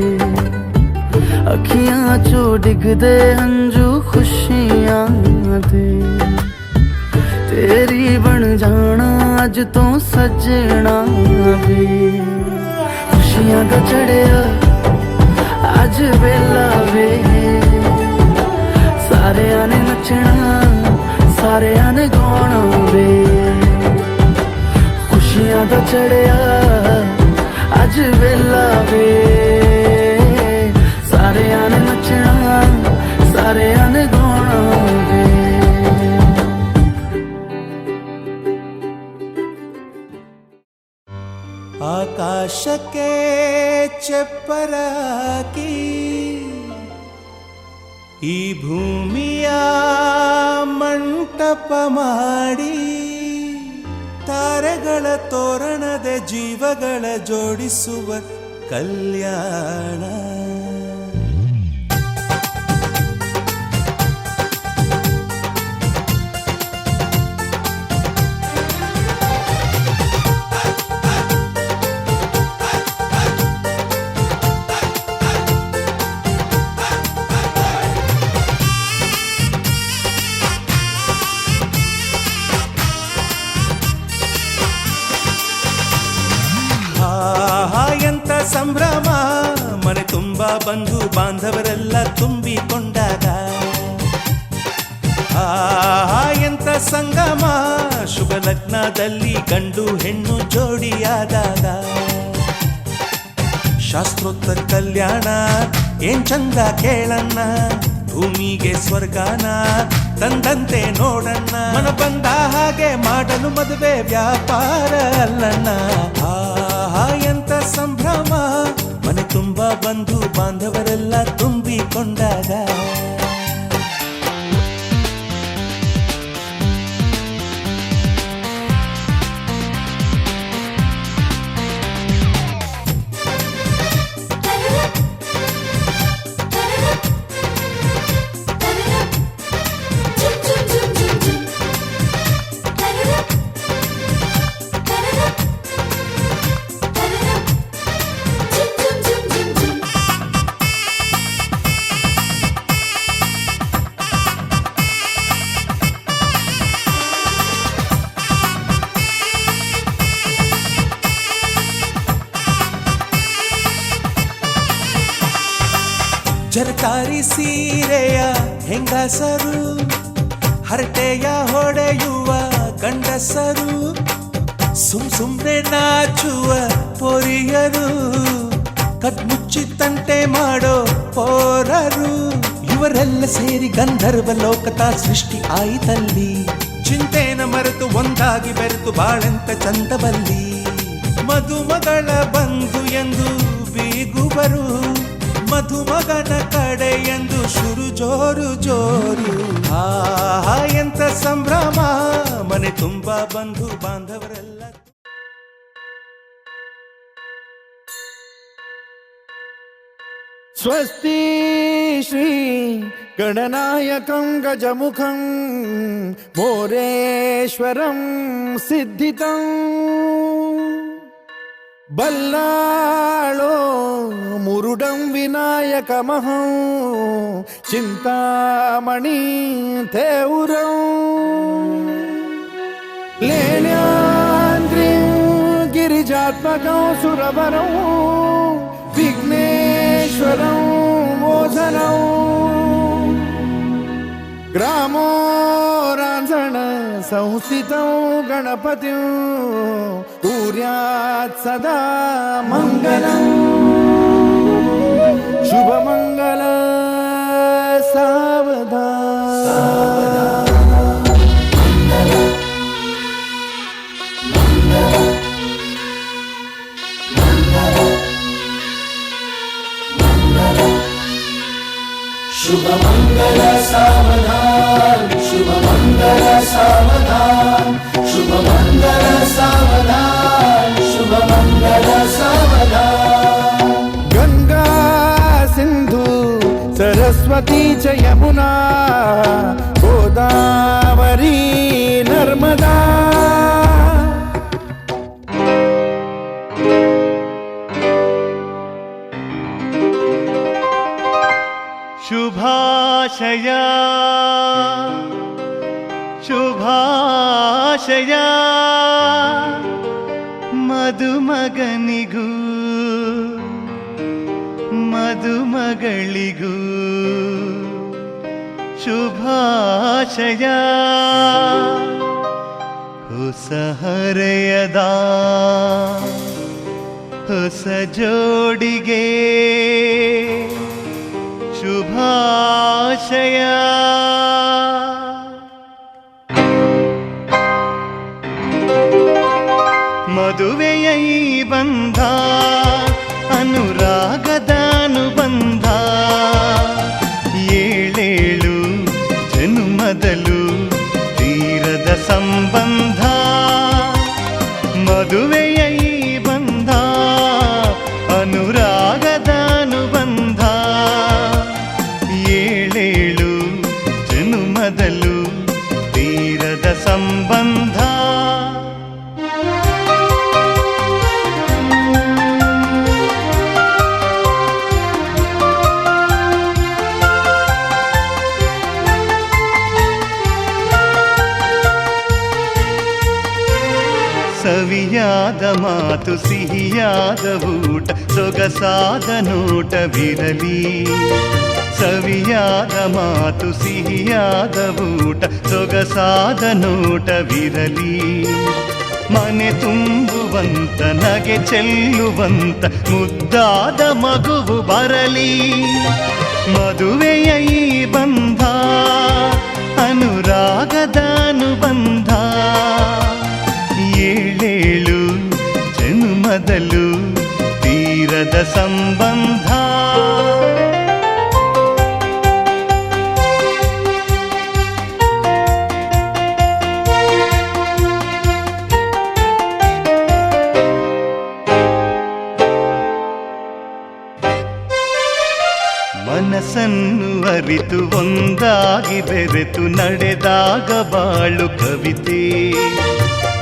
अखियां चो डिगदे हंजू खुशियां दे तेरी बन जाना अज तू सजना वे खुशियां दा चढ़िया अज वेला वे सारे आने नचना सारे आने गाना वे खुशियां दा चढ़िया अज वेला वे सारे आने नचना सारे आने गाना वे ಆಕಾಶಕ್ಕೆ ಚಪ್ಪರಾಕಿ ಈ ಭೂಮಿಯ ಮಂಟಪ ಮಾಡಿ ತಾರೆಗಳ ತೋರಣದ ಜೀವಗಳ ಜೋಡಿಸುವ ಕಲ್ಯಾಣ ಎಂತ ಸಂಭ್ರಮ ಮನೆ ತುಂಬಾ ಬಂಧು ಬಾಂಧವರೆಲ್ಲ ತುಂಬಿಕೊಂಡಾಗ ಎಂತ ಸಂಗಮ ಶುಭ ಲಗ್ನದಲ್ಲಿ ಗಂಡು ಹೆಣ್ಣು ಜೋಡಿಯಾದಾಗ ಶಾಸ್ತ್ರೋತ್ತರ ಕಲ್ಯಾಣ ಏನ್ ಚಂದ ಕೇಳಣ್ಣ ಭೂಮಿಗೆ ಸ್ವರ್ಗನ ತಂದಂತೆ ನೋಡಣ್ಣ. ಮನ ಬಂದ ಹಾಗೆ ಮಾಡಲು ಮದುವೆ ವ್ಯಾಪಾರ ಅಲ್ಲಣ್ಣ. ಆಹಾ ಎಂತ ಸಂಭ್ರಮ, ಮನೆ ತುಂಬ ಬಂಧು ಬಾಂಧವರೆಲ್ಲ ತುಂಬಿಕೊಂಡಾಗ. ಜರಕಾರಿ ಸೀರೆಯ ಹೆಂಗಸರು, ಹರಟೆಯ ಹೊಡೆಯುವ ಗಂಡಸರು, ಸುಮ್ನೆ ನಾಚುವ ಪೊರಿಯರು, ಕದ್ಮುಚ್ಚಿ ತಂಟೆ ಮಾಡೋ ಪೋರರು, ಇವರೆಲ್ಲ ಸೇರಿ ಗಂಧರ್ವ ಲೋಕದ ಸೃಷ್ಟಿ ಆಯಿತಲ್ಲಿ. ಚಿಂತೆನ ಮರೆತು ಒಂದಾಗಿ ಬೆರೆತು ಬಾಳೆಂತ ಚಂದವಲ್ಲಿ. ಮದುಮಗಳ ಬಂಧು ಎಂದು ಬೀಗುವರು, ಮಧುಮಗನ ಕಡೆ ಎಂದು ಶುರು ಜೋರು ಜೋರು. ಆಹಾ ಎಂತ ಸಂಭ್ರಮ, ಮನೆ ತುಂಬ ಬಂಧು ಬಾಂಧವರೆಲ್ಲ. ಸ್ವಸ್ತಿ ಶ್ರೀ ಗಣನಾಯಕಂ ಗಜಮುಖಂ ಮೋರೇಶ್ವರಂ ಸಿದ್ಧಿತಂ ಬಲ್ಲಾಳೋ ಮುರುಡಂ ವಿನಾಯಕಮಹಂ ಚಿಂತಾಮಣಿ ತೇವುರಂ ಲೇಣ್ಯಾಂದ್ರಿಂ ಗಿರಿಜಾತ್ಮಕಂ ಸುರವರಂ ವಿಘ್ನೇಶ್ವರಂ ಮೋಸನಂ ಗ್ರಾಮೋರಾಂಸಣ ಸಂಸ್ಥಿತಂ ಗಣಪತಿಂ ಕೂರ್ಯಾತ್ ಸದಾ ಮಂಗಲಂ ಶುಭಮಂಗಲ ಸಾವಧಾನ. शुभमंगल सावधान, शुभमंगल सावधान, शुभमंगल सावधान, शुभमंगल सावधान. गंगा सिंधु सरस्वती च यमुना गोदावरी नर्मदा. ಶುಭಾಶಯ ಶುಭಾಶಯ ಮದುಮಗನಿಗೂ ಮದುಮಗಳಿಗೂ ಶುಭಾಶಯ. ಹೊಸ ಹರೆಯದ ಹೊಸ ಜೋಡಿಗೆ ಶುಭಾಶಯ. ಮದುವೆಯ ಈ ಬಂಧ ಅನುರಾಗದ ಅನುಬಂಧ, ಏಳೇಳು ಜನುಮದಲು ತೀರದ ಸಂಬಂಧ. ಮದುವೆಯ ಈ ಬಂಧ ಅನುರಾಗದ ಅನುಬಂಧ, ಏಳೇಳು ಜನುಮದಲು ತೀರದ ಸಂಬಂಧ. ಸವಿಯಾದ ಮಾತು ಸಿಹಿಯಾದ ಊಟ ಸೊಗಸಾದ ನೋಟವಿರಲಿ. ಸವಿಯಾದ ಮಾತು ಸಿಹಿಯಾದ ಊಟ ಸೊಗಸಾದ ನೋಟವಿರಲಿ. ಮನೆ ತುಂಬುವಂತ ನಗೆ ಚೆಲ್ಲುವಂತ ಮುದ್ದಾದ ಮಗುವು ಬರಲಿ. ಮದುವೆಯ ಈ ಬಂಧ ಅನುರಾಗದ ಅನುಬಂಧ ಏಳೇಳು ಜನ್ಮದಲ್ಲೂ ತೀರದ ಸಂಬಂಧ. ಮನಸ್ಸನ್ನು ಅರಿತು ಒಂದಾಗಿ ಬೆರೆತು ನಡೆದಾಗ ಬಾಳು ಕವಿತೆ.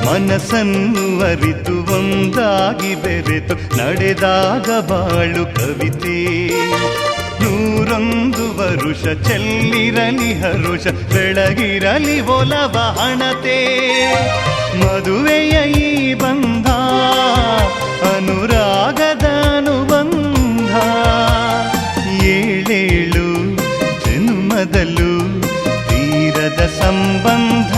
ಮನಸ್ಸನ್ನು ಅರಿತು ಒಂದಾಗಿ ಬೆರೆತು ನಡೆದಾಗ ಬಾಳು ಕವಿತೆ. 101 ವರುಷ ಚೆಲ್ಲಿರಲಿ ಹರುಷ ಬೆಳಗಿರಲಿ ಒಲವ ಹಣತೆ. ಮದುವೆಯ ಈ ಬಂಧ ಅನುರಾಗದ ಅನುಬಂಧ ಏಳೇಳು ಜನ್ಮದಲ್ಲೂ ತೀರದ ಸಂಬಂಧ.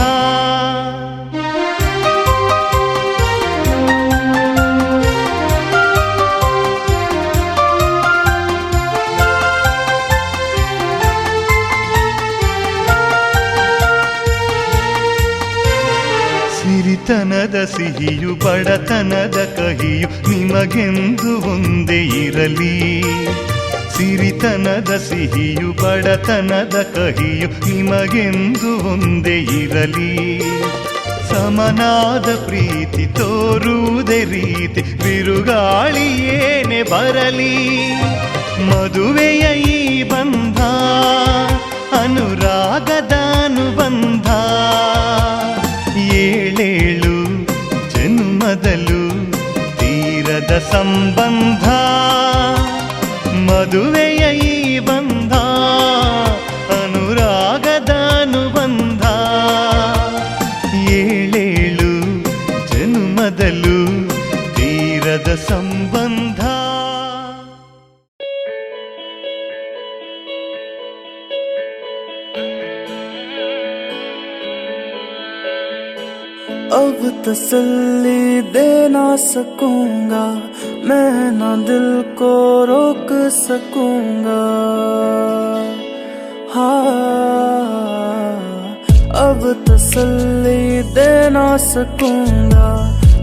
ಸಿರಿತನದ ಸಿಹಿಯು ಬಡತನದ ಕಹಿಯು ನಿಮಗೆಂದು ಒಂದೇ ಇರಲಿ. ಸಿರಿತನದ ಸಿಹಿಯು ಬಡತನದ ಕಹಿಯು ನಿಮಗೆಂದು ಒಂದೇ ಇರಲಿ. ಸಮನಾದ ಪ್ರೀತಿ ತೋರುವುದೇ ರೀತಿ ಬಿರುಗಾಳಿ ಏನೇ ಬರಲಿ. ಮದುವೆಯ ಈ ಬಂಧ ಅನುರಾಗದ ಅನುಬಂಧ ಏಳೇಳು ಜನ್ಮದಲ್ಲೂ ತೀರದ ಸಂಬಂಧ. ಮದುವೆಯ ಈ ಬಂಧ ಅನುರಾಗದ ಅನುಬಂಧ ಏಳೇಳು ಜನ್ಮದಲ್ಲೂ ತೀರದ ಸಂಬಂಧ. अब तसल्ली दे ना सकूंगा मैं, ना दिल को रोक सकूंगा. हाँ अब तसल्ली दे ना सकूंगा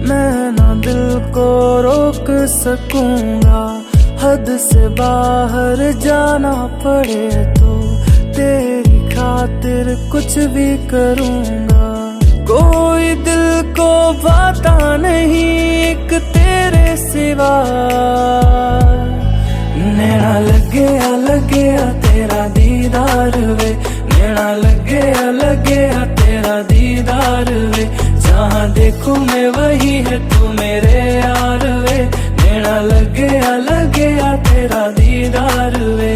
मैं, ना दिल को रोक सकूंगा. हद से बाहर जाना पड़े तो तेरी खातिर कुछ भी करूंगा. कोई दिल को भाता नहीं एक तेरे सिवा. नैना लगे तेरा दीदार वे, नैना लगे तेरा दीदार वे. जहाँ देखूं मैं वही है तू मेरे यार वे. नैना लगे तेरा दीदार वे.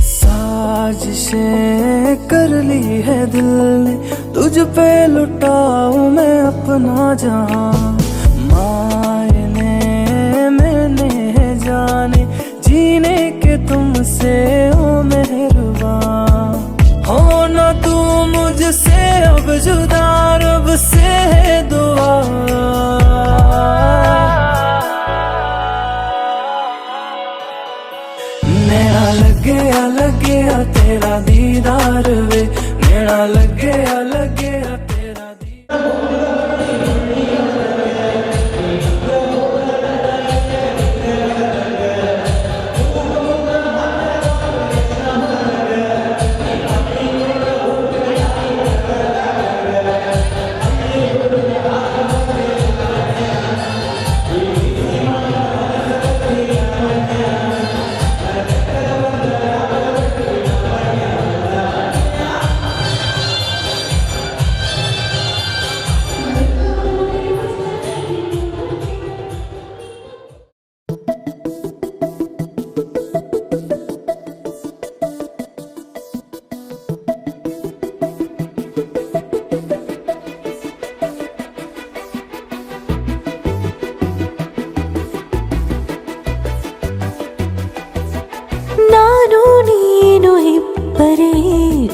साजिशें कर ली है दिल ने, तुझ पे लुटाऊं मैं अपना जहां. मायने मैंने जाने जीने के तुमसे ओ मेहरबान. हो ना तू मुझसे अब जुदा, रब से है दुआ. नैना लगे तेरा दीदार वे, नैना लगे तेरा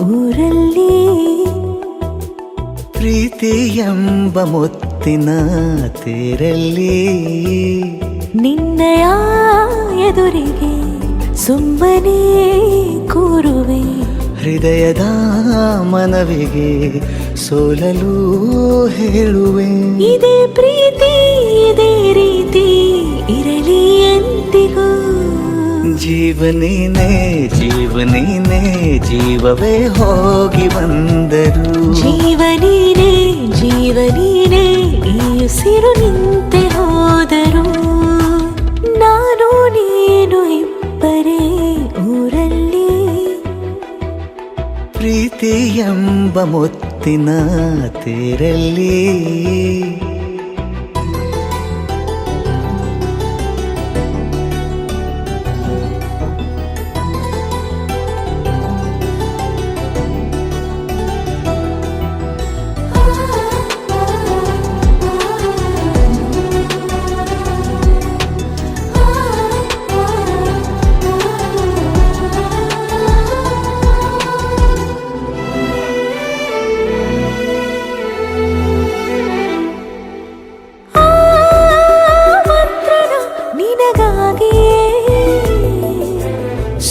ಊರಲ್ಲಿ ಪ್ರೀತಿ ಎಂಬ ಮುತ್ತಿನ ತೇರಲ್ಲಿ ನಿನ್ನಯ ಎದುರಿಗೆ ಸುಮ್ಮನೆ ಕೂರುವೆ ಹೃದಯದ ಮನವಿಗೆ ಸೋಲಲು ಹೇಳುವೆ ಇದೇ ಪ್ರೀತಿ ಇದೇ ರೀತಿ ಇರಲಿ ಎಂದಿಗೂ ಜೀವನೇನೆ ಜೀವನೇನೆ ಜೀವವೇ ಹೋಗಿ ಬಂದರು ಜೀವನೀನೇ ಜೀವನೀನೇ ಈ ಉಸಿರು ನಿಂತೆ ಹೋದರು ನಾನು ನೀನು ಇಬ್ಬರೇ ಊರಲ್ಲಿ ಪ್ರೀತಿ ಎಂಬ ಮುತ್ತಿನ ತೇರಲ್ಲಿ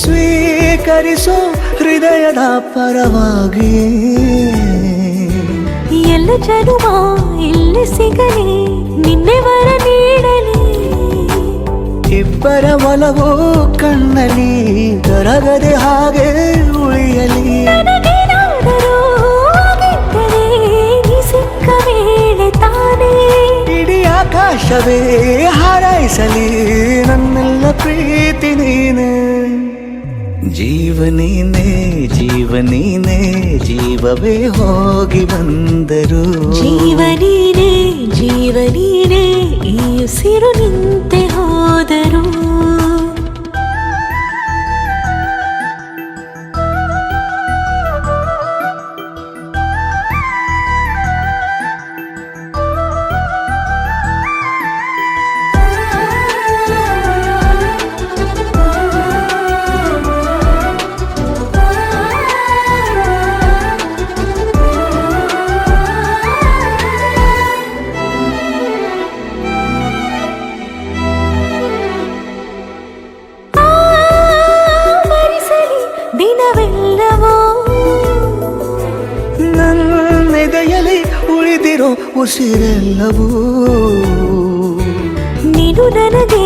ಸ್ವೀಕರಿಸೋ ಹೃದಯದ ಪರವಾಗಿ ಎಲ್ಲ ಜನುಮ ಇಲ್ಲಿ ಸಿಗಲಿ ನಿನ್ನೆ ವರ ನೀಡಲಿ ಇಬ್ಬರ ಒಲವು ಕಣ್ಣಲ್ಲಿ ಕರಗದೆ ಹಾಗೆ ಉಳಿಯಲಿ ನನಗೇನಾದರೂ ಆಗಿದ್ದರೆ ನೀ ಸಿಕ್ಕ ವೇಳೆ ತಾನೇ ಇಡೀ ಆಕಾಶವೇ ಹಾರೈಸಲಿ ನನ್ನೆಲ್ಲ ಪ್ರೀತಿ ನೀನೆ ಜೀವನೇನೆ ಜೀವನೇನೆ ಜೀವವೇ ಹೋಗಿ ಬಂದರು ಜೀವನೀನೇ ಜೀವನೀನೇ ಈ ಉಸಿರು ನಿಂತೆ ಹೋದರು ದಿನವೆಲ್ಲವೋ ನನ್ನೆದೆಯಲ್ಲಿ ಉಳಿದಿರೋ ಉಸಿರೆಲ್ಲವೂ ನೀನು ನನಗೆ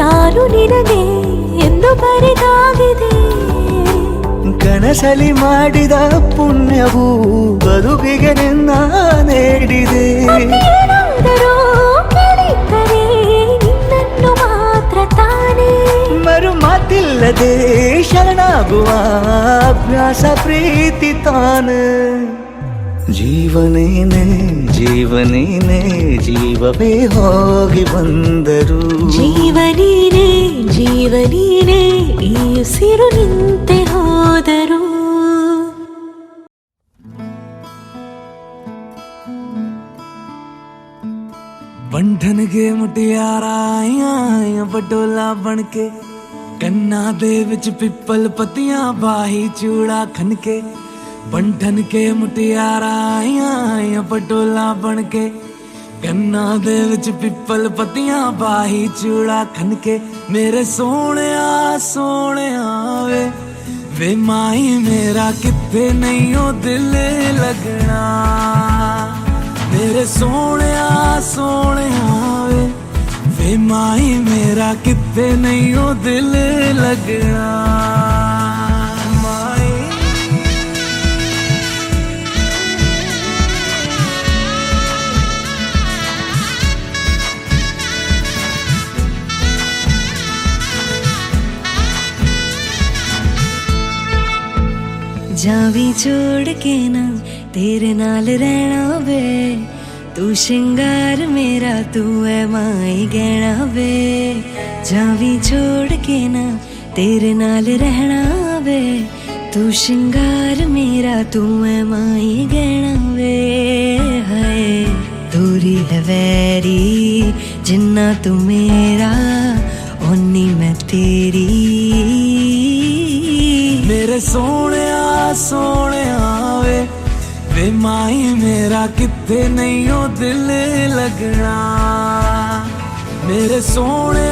ನಾನು ನಿನಗೆ ಎಂದು ಬರೆದಾಗಿದೆ ಕನಸಲಿ ಮಾಡಿದ ಪುಣ್ಯವು ಬದುಕಿಗೆ ನಿನ್ನ ನೀಡಿದೆ ಏನಾದರೂ ಕೇಳಿದ್ದರೆ ನಿನ್ನನ್ನು ಮಾತ್ರ ತಾನೇ ಮರು ಮಾತಿಲ್ಲದೆ ಶರಣಾಗುವ ಅಭ್ಯಾಸ ಪ್ರೀತಿ ತಾನು ಜೀವನೇನೆ ಜೀವನೇನೆ ಜೀವವೇ ಹೋಗಿ ಬಂದರು ಜೀವನೀನೇ ಜೀವನೀನೇ ಈ ಉಸಿರು ನಿಂತೆ ಹೋದರು बंधन के मुटियारा आइया पटोला बनके कन्ना दे विच पिपल पतियां बाही चूड़ा खनके बंधन के मुटियारा आइया पटोला बनके कन्ना दे विच पिपल पतियां बाही चूड़ा खनके मेरे सोने वे माही मेरा किथे नहीं हो दिल लगना मेरे सोने वे माही मेरा किथे नहीं हो दिल लगना माही जावी छोड़ के ना तेरे नाल रहना वे तू श्रृंगार मेरा तू है माई गहना वे जावी छोड़ के ना तेरे नाल रहना वे तू श्रृंगार मेरा तू है माई गहना वे हाय दूरी है वैरी जिन्ना तू मेरा ओनी मैं तेरी मेरे सोने सोने वे माई मेरा किथे नहीं हो दिल लगना मेरे सोने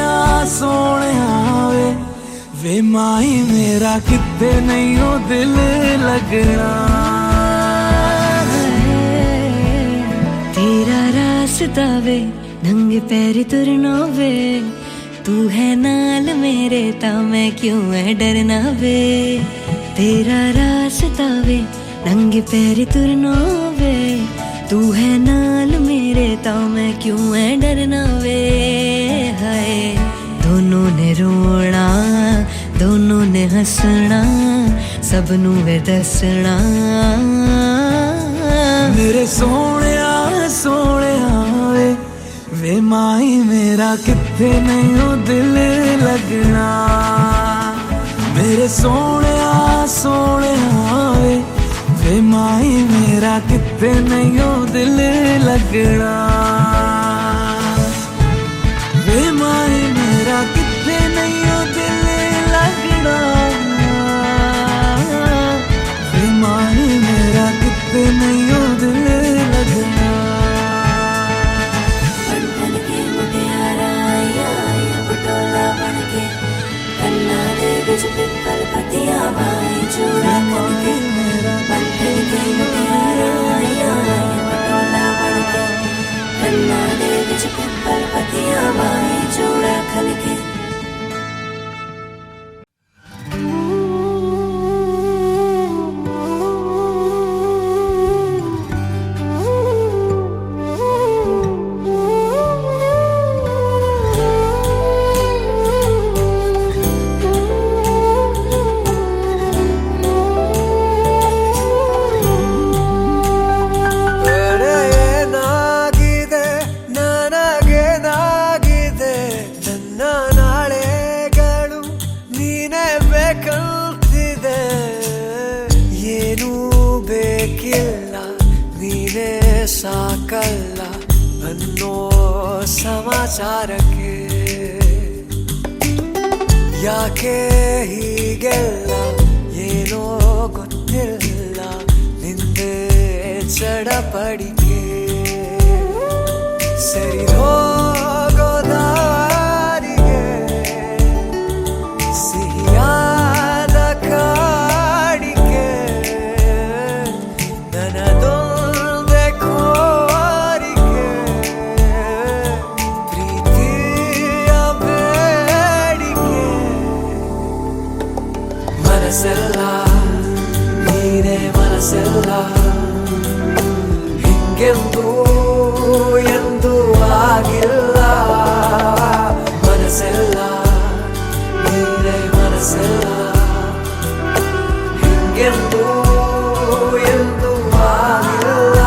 वे माई मेरा किथे नहीं हो दिल लगना तेरा रास्ता वे नंगे पैर तुरना वे तू है नाल मेरे ता मैं क्यों है डरना वे तेरा रास्ता वे नंगे पैर तुरना वे तू है नाल मेरे ता मैं क्यों है डरना वे हाय दोनों ने रोना दोनों ने हंसना सबनू वे दसना मेरे सोने वे माई मेरा किथे नहीं हो दिल लगना मेरे सोने वे माई मेरा किथे नहीं हो दिल लगना वे माई मेरा किथे नहीं हो दिल लगना वे माई मेरा किथे नहीं हो दिल लगना पिपल पतिया भाई चूड़ा बनके बंधन के मुटियारा पटोला बनके कन्ना दे बिच पिपल पतिया भाई चूड़ा खलके ಸಾಕಲ್ಲ ಅನ್ನೋ ಸಮಾಚಾರಕ್ಕೆ ಯಾಕೆ ಹೀಗೆಲ್ಲ ಏನೋ ಗೊತ್ತಿಲ್ಲ ನಿಂದೆ ಚಡಪಡಿಕೆ ಸರಿ ಹೋಗೋ ದಾರಿಗೆ ಸಿಹಿಯಾದ ಕಾಡಿಕೆ ನನ್ನದೋ ಮನಸ್ಸೆಲ್ಲ ನೀನೇ ಮನಸ್ಸೆಲ್ಲ ಹಿಂಗೆಂದೂ ಎಂದೂ ಆಗಿಲ್ಲ ಮನಸ್ಸೆಲ್ಲ ನೀನೇ ಮನಸ್ಸೆಲ್ಲ ಹಿಂಗೆಂದೂ ಎಂದೂ ಆಗಿಲ್ಲ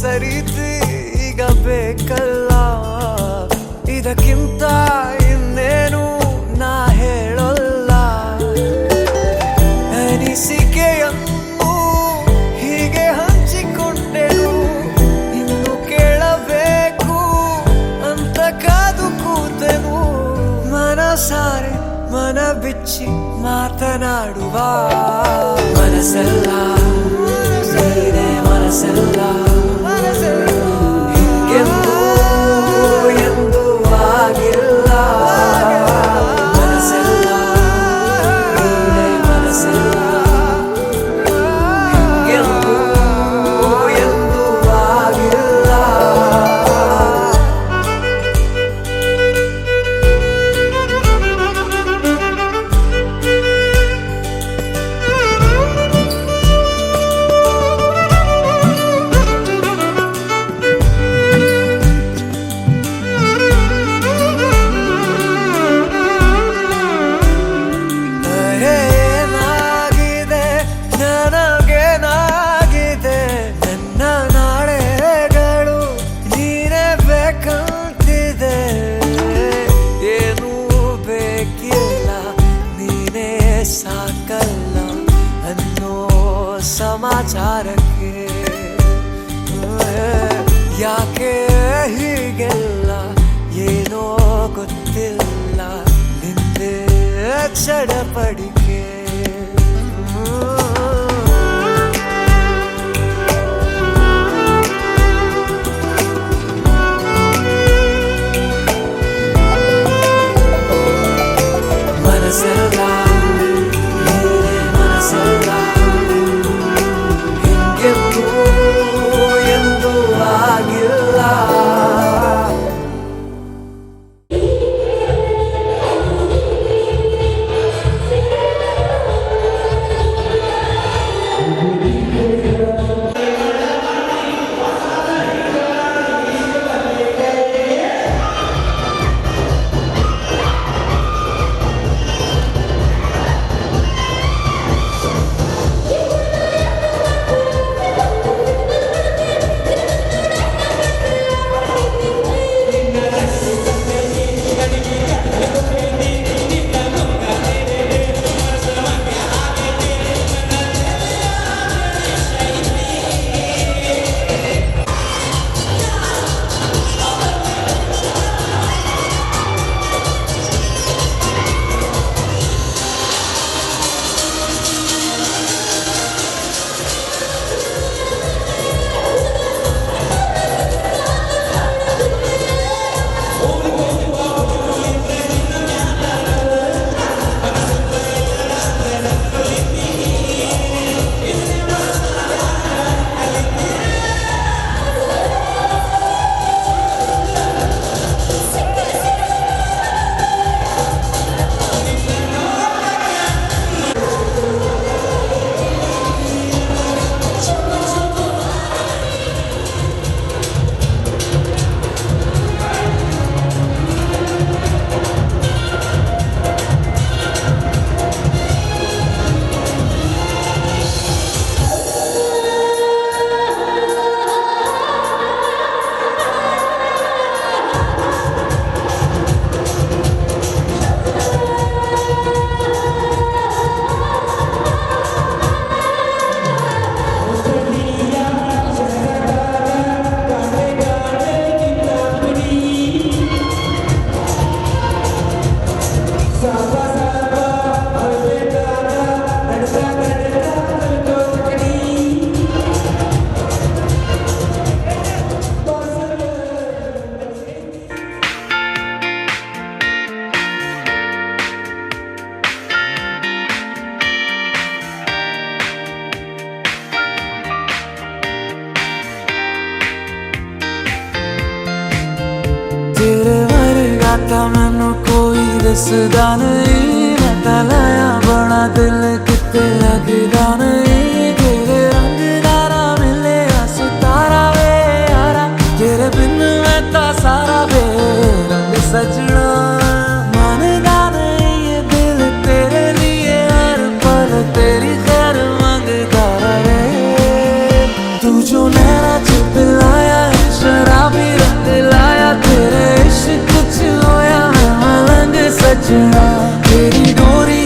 ಸರಿತಿ ಈಗ ಬೇಕಲ್ಲ ಇದಕ್ಕಿಂತ ಇನ್ನೇನು ನಾ ಹೇಳಲ್ಲ ಅನಿಸಿಕೆಯನ್ನು ಹೀಗೆ ಹಂಚಿಕೊಂಡೆನು ಇನ್ನು ಕೇಳಬೇಕು ಅಂತ ಕಾದು ಕೂತೆನು ಮನಸಾರೆ ಮನ ಬಿಚ್ಚಿ ಮಾತನಾಡುವ ಮನಸ್ಸೆಲ್ಲ ನೀನೇ ಮನಸ್ಸೆಲ್ಲ ಹಿಂಗೆಂದೂ ಎಂದೂ ಆಗಿಲ್ಲ ಮನಸ್ಸೆಲ್ಲ ನೀನೇ ಮನಸ್ಸೆಲ್ಲ ಹಿಂಗೆಂದೂ ಎಂದೂ ಆಗಿಲ್ಲ ಸಮಾಚಾರಕ್ಕೆ ಯಾಕೆ ಹೀಗೆಲ್ಲ ಏನೋ ಗೊತ್ತಿಲ್ಲ ನಿಂದೆ ಚಡಪಡಿಕೆ ಮನಸ್ಸೆಲ್ಲ ಮನಸ್ಸೆಲ್ಲ ಹಿಂಗೆಂದೂ ಎಂದೂ ಆಗಿಲ್ಲ तेरे वर्गा था मैनू कोई दसदा नहीं मैं तां लाया बड़ा दिल किते लगदा नहीं तेरे रंग दारा मिले सितारा वे यारा तेरे बिन मैं तां सारा वे रंग सजना मानदा नहीं ये दिल तेरे लिए हर पल तेरी खैर मांगदा रहे तू जो नैना च पिलाया है शराबी रंग लाया तेरे इश्क च होया मैं मलंग सजना तेरी डोरी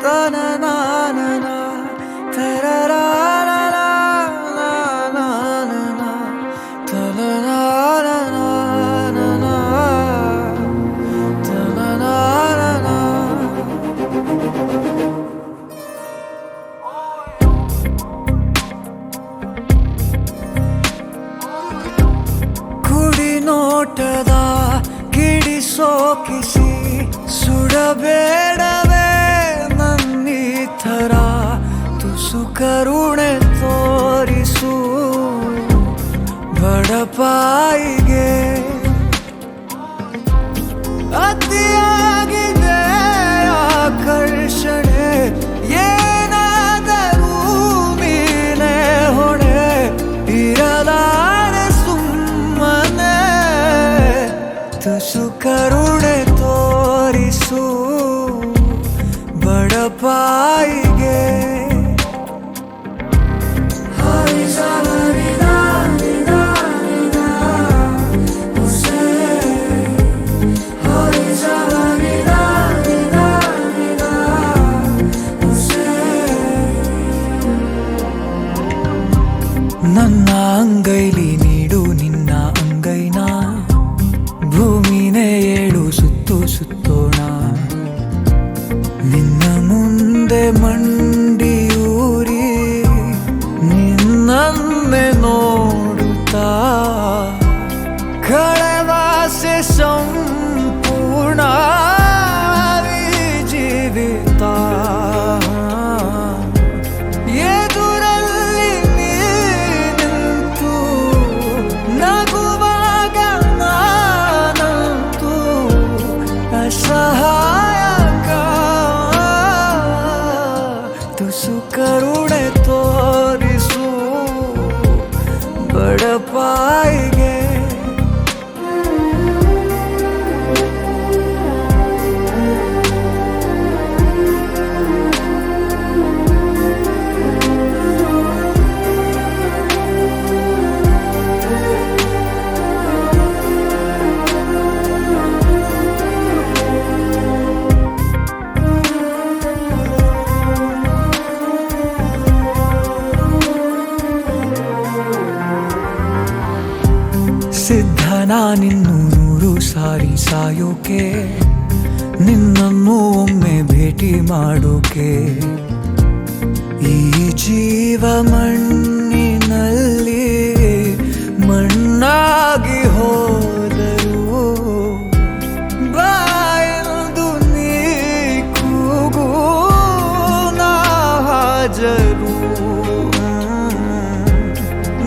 ta-na-na-na-na, ta-ra-ra-ra-ra, na-na-na-na, ta-na-na-na-na-na, ta-na-na-na-na. ಕುಡಿ ನೋಟದ ಕಿಡಿಸೋ ಕಿಸಿ ಸುಡಬೇಡವೇ ನನ್ನಿ ಥರ ತುಸು ಕರುಣೆ ತೋರಿಸು ಬಡಪಾಯಿಗೆ ಅತಿಯಾಗಿದೆ ಆಕರ್ಷಣೆ ಏನಾದರೂ ನೀನೇ ಹೊಣೆ ಇರಲಾರೆ ಸುಮ್ಮನೆ ತುಸು ಕರುಣೆ ತೋರಿಸು ಬಡಪಾಯಿಗೆ ನನ್ನ ಅಂಗೈಲಿ ನೀಡು ನಿನ್ನ ಅಂಗೈನ ಭೂಮಿನೇ ಏಳು ಸುತ್ತು ಸುತ್ತೋಣ ನಿನ್ನ ಮುಂದೆ ಮಂಡಿಯೂರಿ ನಿನ್ನನ್ನೇ ನೋಡುತ್ತಾ ಕಳೆವಾಸೆ ಸಂಪೂರ್ಣ ಈ ಜೀವಿತ ಎದುರಲ್ಲಿ ನೀ ನಿಂತು ನಗುವಾಗ ನಾನಂತೂ ಅಸಹಾಯಕ ತುಸು ಕರುಣೆ ತೋರಿಸು ಬಡಪಾಯಿಗೆ ಸಿದ್ಧ ನಾನಿನ್ನು 100 ಸಾರಿ ಸಾಯೋಕೆ ನಿನ್ನನ್ನು ಒಮ್ಮೆ ಭೇಟಿ ಮಾಡೋಕೆ ಈ ಜೀವ ಮಣ್ಣಿನಲ್ಲಿ ಮಣ್ಣಾಗಿ ಹೋದರು ಬಾಯದು ನೀ ಕೂಗು ನಾ ಹಾಜರು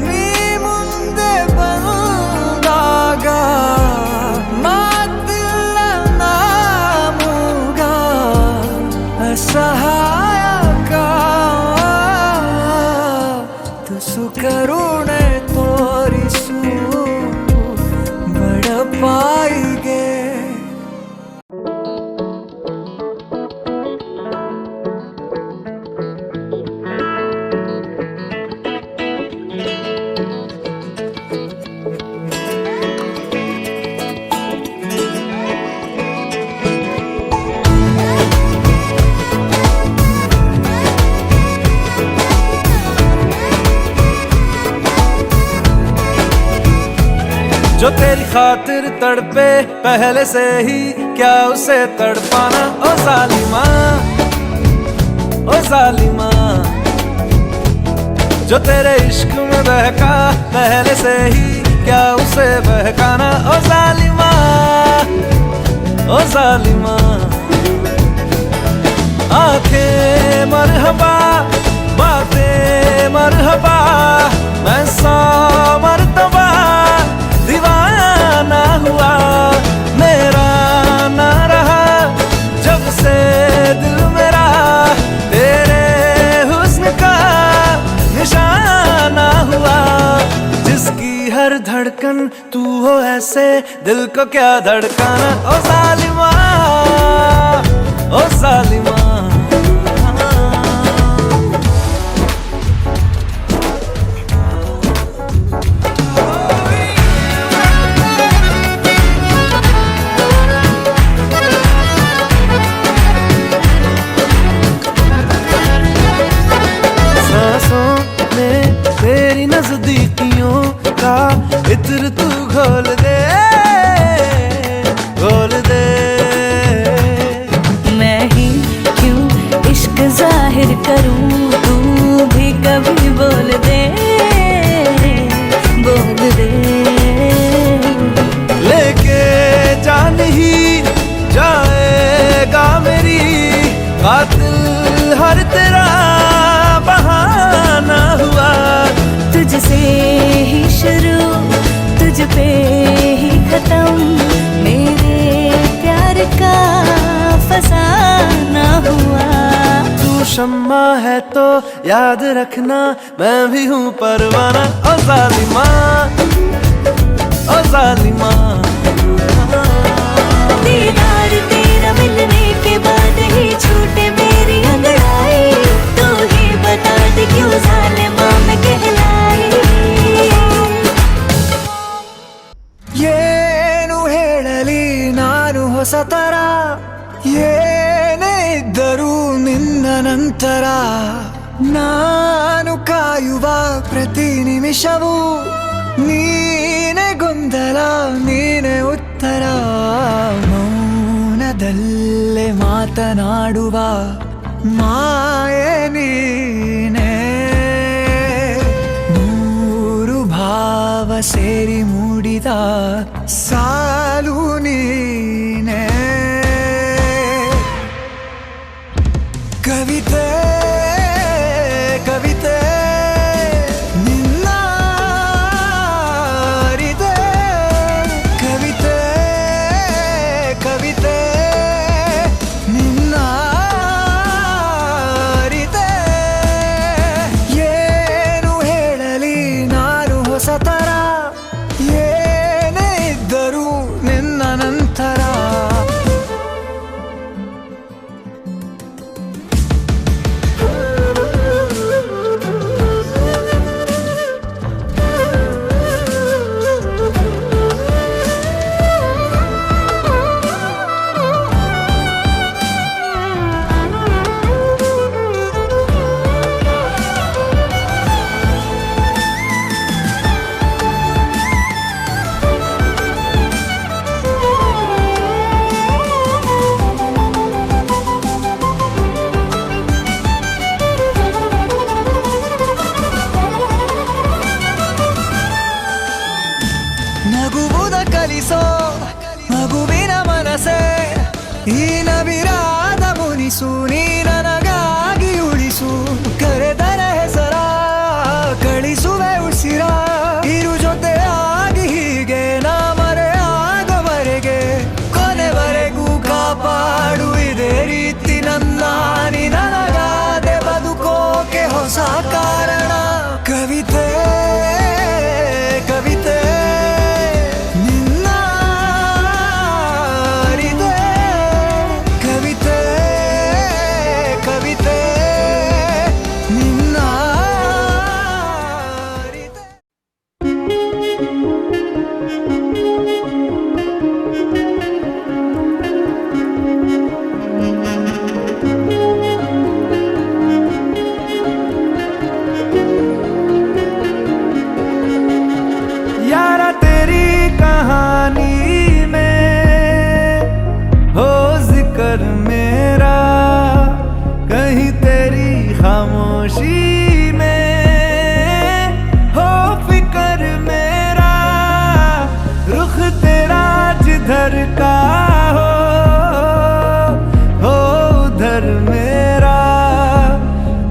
ನೀ ಮುಂದೆ ಬಂದಾಗ ಮಾತಿಲ್ಲ ನಾಮೂಗ ಅಸಹಾಯಕ ತುಸು ಕರುಣೆ ತೋರಿಸು ಬಡಪಾಯಿಗೆ जो तेरी खातिर तड़पे पहले से ही क्या उसे तड़पाना ओ जालिमा ओ जालिमा जो तेरे इश्क में बहका पहले से ही क्या उसे बहकाना ओ जालिमा ओ जालिमा आंखें मरहबा बातें मरहबा मैं 100 मर्तबा दीवाना हुआ मेरा ना रहा जब से दिल मेरा तेरे हुस्न का निशाना हुआ जिसकी हर धड़कन तू हो ऐसे दिल को क्या धड़काना ओ जालिमा ओ जालिमा फिर करूं तू भी कभी बोल दे लेके जान ही जाएगा मेरी कातिल हर तेरा बहाना हुआ। तुझसे ही शुरू तुझ पे ही खत्म मेरे प्यार का फसाना हुआ। तू शम्मा है तो याद रखना मैं भी हूँ परवाना। ओ जालिमा ओ जालिमा दीदार तेरा मिलने के बाद ही छूटे मेरी अंगड़ाई। तू ही बता दे क्यों जालिमा मैं कहलाई। ಏನು ಹೇಳಲಿ ನಾನು ಹೊಸ ತರ ಏನೇ ಇದ್ದರೂ ನಿನ್ನ ನಂತರ ನಾನು ಕಾಯುವ ಪ್ರತಿ ನಿಮಿಷವೂ ನೀನೆ ಗೊಂದಲ ನೀನೆ ಉತ್ತರ ಮೌನದಲ್ಲೇ ಮಾತನಾಡುವ ಮಾಯೆ ನೀನೆ ನೂರು ಭಾವ ಸೇರಿ ಮೂಡಿದ ಸಾಲು ನೀನೆ ಕವಿತೆ ಕವಿತೆ ನಿನ್ನ ಅರಿತೆ ಕವಿತೆ ಕವಿತೆ ನಿನ್ನ ಅರಿತೆ ಏನು ಹೇಳಲಿ ನಾನು ಹೊಸ ತರ ಏನೇ ಇದ್ದರೂ ನಿನ್ನ ನಂತರ ನಗುವುದ ಕಲಿಸೋ ಮಗುವಿನ ಮನಸೆ ಈ ನವಿರಾದ ಮುನಿಸು ನೀ ನನಗಾಗಿ ಉಳಿಸು ಕರೆದರೆ ಹೆಸರ ಕಳಿಸುವೆ ಉಸಿರ ಇರು ಜೊತೆ ಆಗಿ ಹೀಗೆ ನಾ ಮರೆ ಆಗೋವರೆಗೆ ಕೊನೆವರೆಗೂ ಕಾಪಾಡು ಇದೇ ರೀತಿ ನನ್ನ ನೀ ನನಗಾದೆ ಬದುಕೋಕೆ ಹೊಸ ಕಾರಣ ಕವಿತೆ ಕವಿತೆ ನಿನ್ನ ಅರಿತೆ ಕವಿತೆ ಕವಿತೆ ನಿನ್ನ ಅರಿತೆ यारा तेरी कहानी में हो जिक्र मेरा कहीं तेरी खामोशी में हो फिक्र मेरा रुख तेरा जिधर का हो उधर मेरा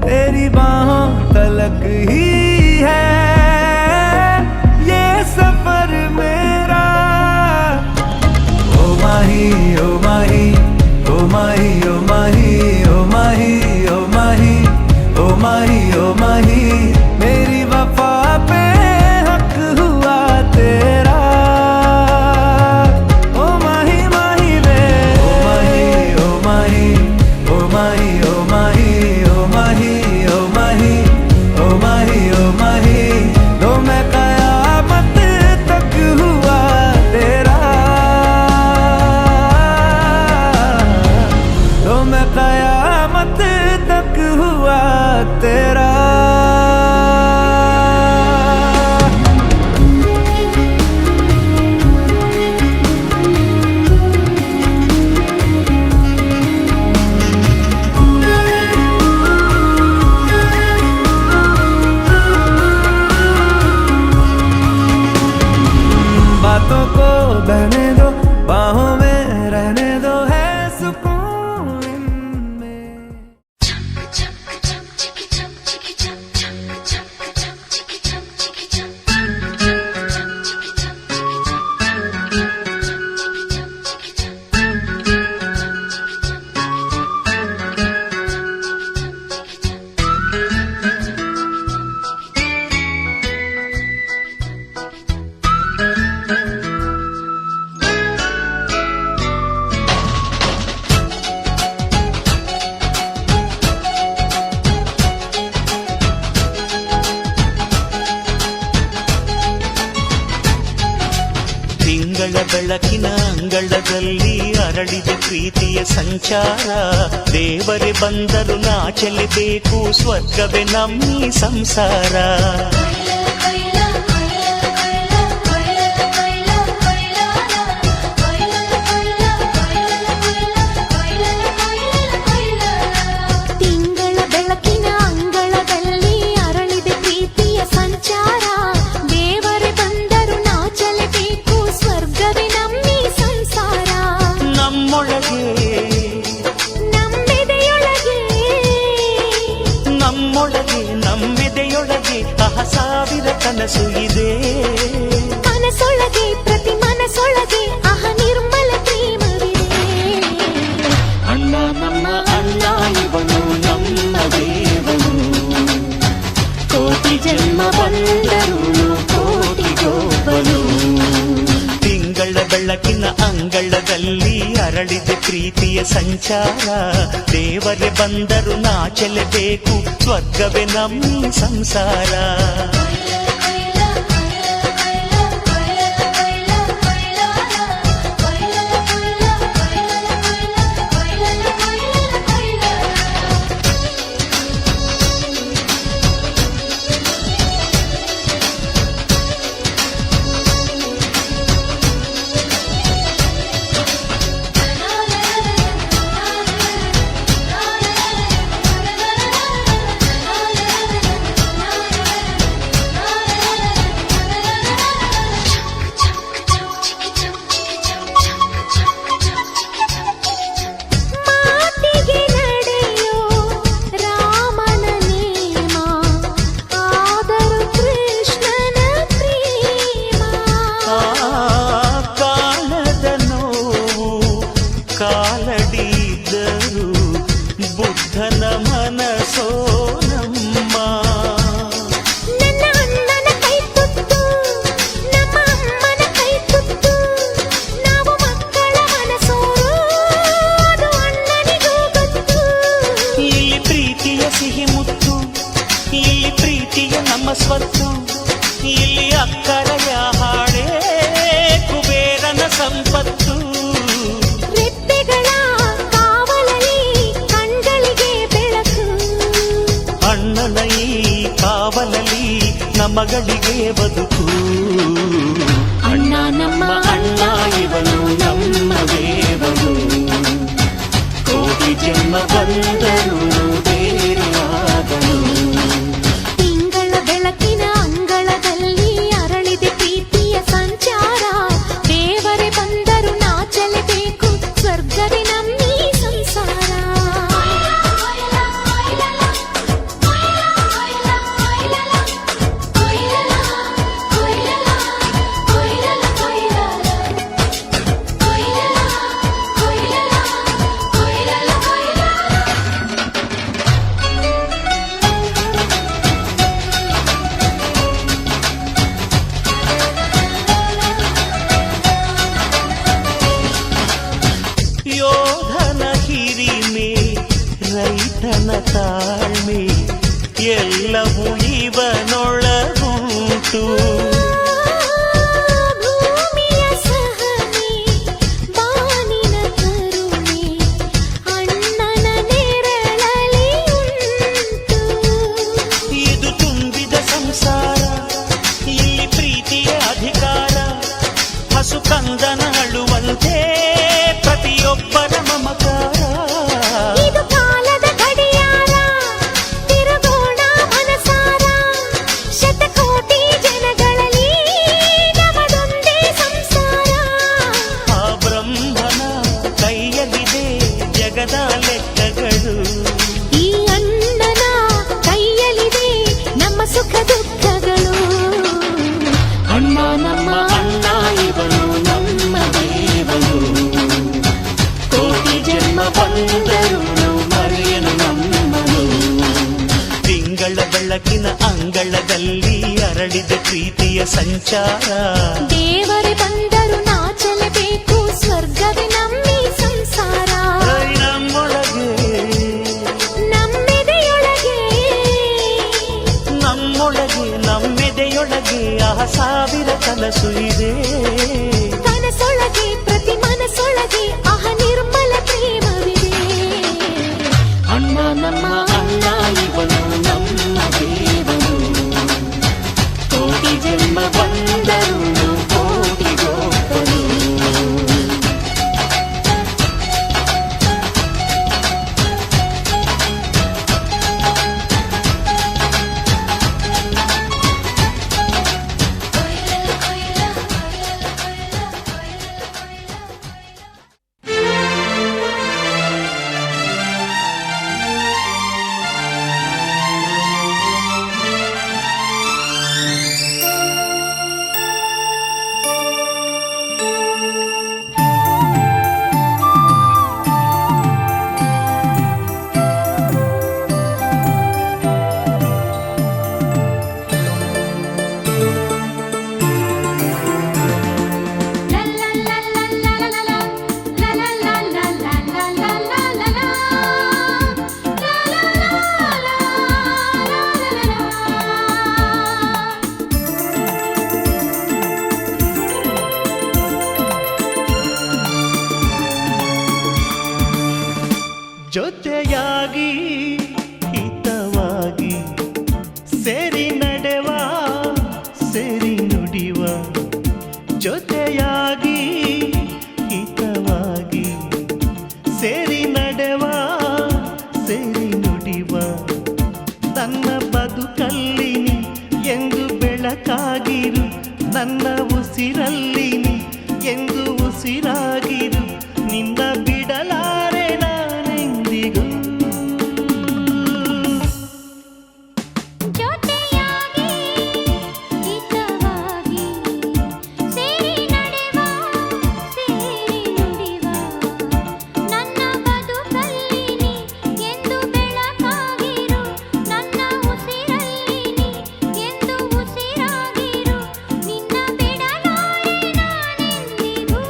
तेरी बाहों तलक ही है ये सफर मेरा। ओ माही ओ माही ओ माही ओ माही ओ माही ओ माही ओ माही ओ ತಿಂಗಳ ಬೆಳಕಿನ ಅಂಗಳದಲ್ಲಿ ಅರಳಿದ ಪ್ರೀತಿಯ ಸಂಚಾರ ದೇವರೇ ಬಂದರು ನಾಚಲೇಬೇಕು ಸ್ವರ್ಗವೇ ನಮ್ಮಿ ಸಂಸಾರ ತಿಂಗಳ ಬೆಳಕಿನ ಅಂಗಳದಲ್ಲಿ ಅರಳಿದ ಪ್ರೀತಿಯ ಸಂಚಾರ ದೇವರೇ ಬಂದರು ನಾಚಲೇಬೇಕು ಸ್ವರ್ಗವೇ ನಮ್ಮಿ ಸಂಸಾರ ನಮ್ಮೊಳಗೆ ನಮ್ಮೆದೆಯೊಳಗೆ ಸಾವಿರ ಕನಸು ಇದೆ ಮನಸೊಳಗೆ ಪ್ರತಿ ಮನಸೊಳಗೆ ನಿರ್ಮಲ ಪ್ರೇಮವಿದೆ ಅಣ್ಣ ನಮ್ಮ ಅಣ್ಣ ಇವನು ನಮ್ಮ ದೇವನು ಕೋಟಿ ಜನ್ಮ ಬಂದರು ಕೋಟಿಗೊಬ್ಬನು ತಿಂಗಳ ಬೆಳಕಿನ ಅಂಗಳದಲ್ಲಿ ಅರಳಿದ ಪ್ರೀತಿಯ ಸಂಚಾರ ದೇವರೇ ಬಂದರು ನಾಚಲೇಬೇಕು ಸ್ವರ್ಗವೇ ನಮ್ಮಿ ಸಂಸಾರ ಕಾಲಡಿದ್ದರು ಬುದ್ಧನ ಮನಸೋ ನಮ್ಮ ನನ್ನ ಅಣ್ಣನ ಕೈ ತುತ್ತು ನಮ್ಮ ಅಮ್ಮನ ಕೈ ತುತ್ತು ನಾವು ಮಕ್ಕಳ ಮನಸೋರು ಅದು ಅಣ್ಣನಿಗೂ ಗೊತ್ತು ಇಲ್ಲಿ ಪ್ರೀತಿಯ ಸಿಹಿ ಮುತ್ತು ಇಲ್ಲಿ ಪ್ರೀತಿಯ ನಮ್ಮ ಸ್ವತ್ತು ಇಲ್ಲಿ ಅಕ್ಕರೆಯ ಹಾಡೇ ಕುಬೇರನ ಸಂಪತ್ತು ಅಣ್ಣನ ಈ ಕಾವಲಲ್ಲಿ ನಮಗಳಿಗೆ ಬದುಕು ಅಣ್ಣ ನಮ್ಮ ಅಣ್ಣ ಇವನು ನಮ್ಮ ದೇವನು ಕೋಟಿ ಜನ್ಮ ಬಂದರು ಬೇರೆಯಾದನು ತಿಂಗಳ ಬೆಳಕಿನ ಅಂಗಳದಲ್ಲಿ ಅರಳಿದ ಪ್ರೀತಿಯ ಸಂಚಾರ ದೇವರೇ ಬಂದರು ನಾಚಲೇಬೇಕು ಸ್ವರ್ಗವೇ ನಮ್ಮಿ ಸಂಸಾರ ಯೋಧನ ಹಿರಿಮೆ ರೈತನ ತಾಳ್ಮೆ ಎಲ್ಲವೂ ಇವನೊಳಗುಂಟು ಭೂಮಿಯ ಸಹನೆ ಬಾನಿನ ಕರುಣೆ ಅಣ್ಣನ ನೆರಳಲ್ಲಿ ಉಂಟು ಇದು ತುಂಬಿದ ಸಂಸಾರ ಇಲ್ಲಿ ಪ್ರೀತಿಯ ಅಧಿಕಾರ ಹಸು ಕಂದನ ಅಳುವಂತೆ ಪ್ರತಿಯೊಬ್ಬರ ಮಮಕಾರ ಇದು ಕಾಲದ ಗಡಿಯಾರ ತಿರುಗೋಣ ಮನಸಾರ ಶತಕೋಟಿ ಜನಗಳಲ್ಲಿ ನಮದೊಂದೇ ಸಂಸಾರ ಆ ಬ್ರಹ್ಮನ ಕೈಯಲ್ಲಿದೆ ಜಗದ ಲೆಕ್ಕಗಳು ಈ ಅಣ್ಣನ ಕೈಯಲ್ಲಿದೆ ನಮ್ಮ ಸುಖ ದುಃಖಗಳು ಅಣ್ಣ ನಮ್ಮ ಅಣ್ಣ ಇವನು ನಮ್ಮ ದೇವನು ಕೋಟಿ ಜನ್ಮ ಬಂದರು ಮರೆಯನು ನಮ್ಮನು ತಿಂಗಳ ಬೆಳಕಿನ ಅಂಗಳದಲ್ಲಿ ಅರಳಿದ ಪ್ರೀತಿಯ ಸಂಚಾರ ದೇವರೇ ಬಂದರು ನಾಚಲೇಬೇಕು ಸ್ವರ್ಗವೇ ನಮ್ಮಿ ಸಂಸಾರ ನಮ್ಮೊಳಗೆ ನಮ್ಮೆದೆಯೊಳಗೆ ನಮ್ಮೆದೆಯೊಳಗೆ ಸಾವಿರ ಕನಸು ಇದೆ ಕನಸ ಬದುಕಲ್ಲಿನಿ ಎಂದು ಬೆಳಕಾಗಿರು, ನನ್ನ ಉಸಿರಲ್ಲಿನಿ ಎಂದು ಉಸಿರಾಗಿರು, ನಿನ್ನ ಬಿಡಲಾರೆ ನಾನೆಂದಿಗೂ. ಜೊತೆಯಾಗಿ ಹಿತವಾಗಿ ಸೇರಿ ನಡೆವ ಸೇರಿ ನುಡಿವ ನನ್ನ ಬದುಕಲ್ಲಿ ನೀ ಎಂದು ಬೆಳಕಾಗಿರು, ನನ್ನ ಉಸಿರಲ್ಲಿ ನೀ ಎಂದು ಉಸಿರಾಗಿರು, ನಿನ್ನ ಬಿಡಲಾರೆ ನಾನೆಂದಿಗೂ.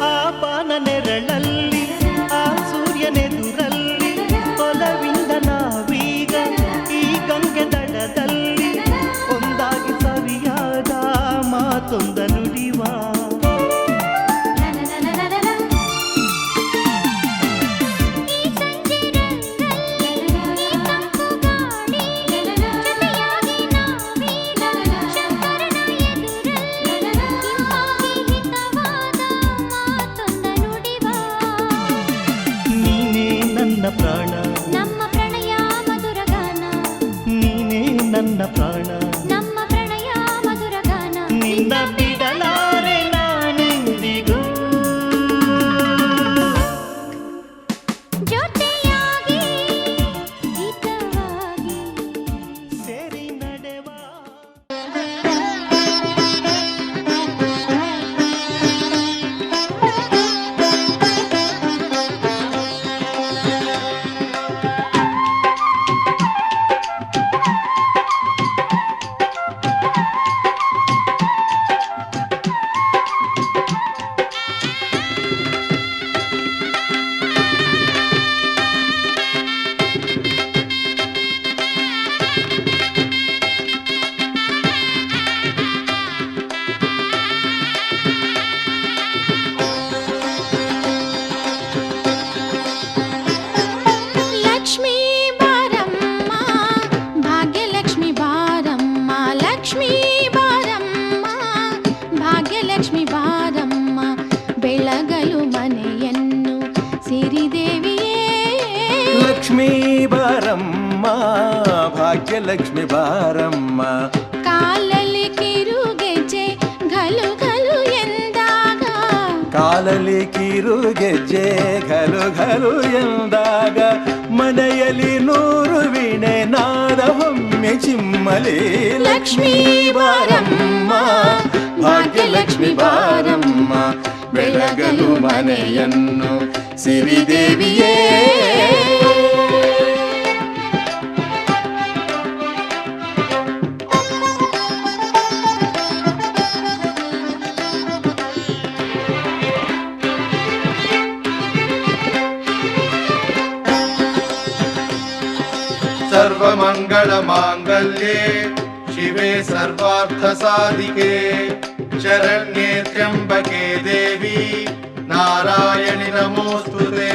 ಆ ಬಾನ ನೆರಳಲ್ಲಿ ಆ ಸೂರ್ಯನೆದುರಲ್ಲಿ ಒಲವಿಂದ ನಾವೀಗ ಈ ಗಂಗೆ ದಡದಲ್ಲಿ ಒಂದಾಗಿ ಸರಿಯಾದ ಮಾತೊಂದ ನುಡಿವ. ಈ ಸಂಜೆ ರಂಗಲ್ಲಿ ಈ ತಂಪು ಗಾಳಿ ಜೊತೆಯಾಗಿ ನಾವೀಗ ಶಂಕರನ ಎದುರಲ್ಲಿ ಇಂಪಾಗಿ ಹಿತವಾದ ಮಾತೊಂದ ನುಡಿವ. ನೀನೇ ನನ್ನ ಪ್ರಾಣ, ನಮ್ಮ ಪ್ರಣಯ ಮಧುರ ಗಾನ, ನೀನೇ ನನ್ನ ಪ್ರಾಣ, ನಮ್ಮ ಪ್ರಣಯ ಮಧುರ ಗಾನ, ನಿನ್ನ ಬಿಡಲಾರೆ ನಾನೆಂದಿಗೂ. ಜೊತೆಯಾಗಿ ಹಿತವಾಗಿ ಸೇರಿ ನಡೆವ. ಲಕ್ಷ್ಮೀ ಬಾರಮ್ಮ ಭಾಗ್ಯಲಕ್ಷ್ಮಿ ಬಾರಮ್ಮ, ಲಕ್ಷ್ಮೀ ಬಾರಮ್ಮ ಭಾಗ್ಯಲಕ್ಷ್ಮಿ ಬಾರಮ್ಮ, ಬೆಳಗಲು ಮನೆಯನ್ನು ಸಿರಿದೇವಿಯೇ. ಲಕ್ಷ್ಮೀ ಬಾರಮ್ಮ ಭಾಗ್ಯಲಕ್ಷ್ಮಿ ಬಾರಮ್ಮ, ಕಾಲಲ್ಲಿ ಕಿರುಗೆಜ್ಜೆ ಘಲು ಘಲು ಎಂದಾಗ, ಕಾಲಲ್ಲಿ ಕಿರು ಗೆಜ್ಜೆ ಘಲು ಘಲು ಎಂದಾಗ, ಮನೆಯಲ್ಲಿ ನೂರು ವೀಣೆ ನಾದ ಒಮ್ಮೆ ಚಿಮ್ಮಲಿ. ಲಕ್ಷ್ಮೀ ಬಾರಮ್ಮ ಭಾಗ್ಯಲಕ್ಷ್ಮಿ ಬಾರಮ್ಮ, ಬೆಳಗಲು ಮನೆಯನ್ನು ಸಿರಿದೇವಿಯೇ. ಸರ್ವಮಂಗಳ ಮಾಂಗಲ್ಯೆ ಶಿವೆ ಸರ್ವಾರ್ಥ ಸಾಧಿಕೆ ಶರಣ್ಯೆ ತ್ರ್ಯಂಬಕೆ ದೇವಿ ನಾರಾಯಣಿ ನಮೋಸ್ತುತೆ.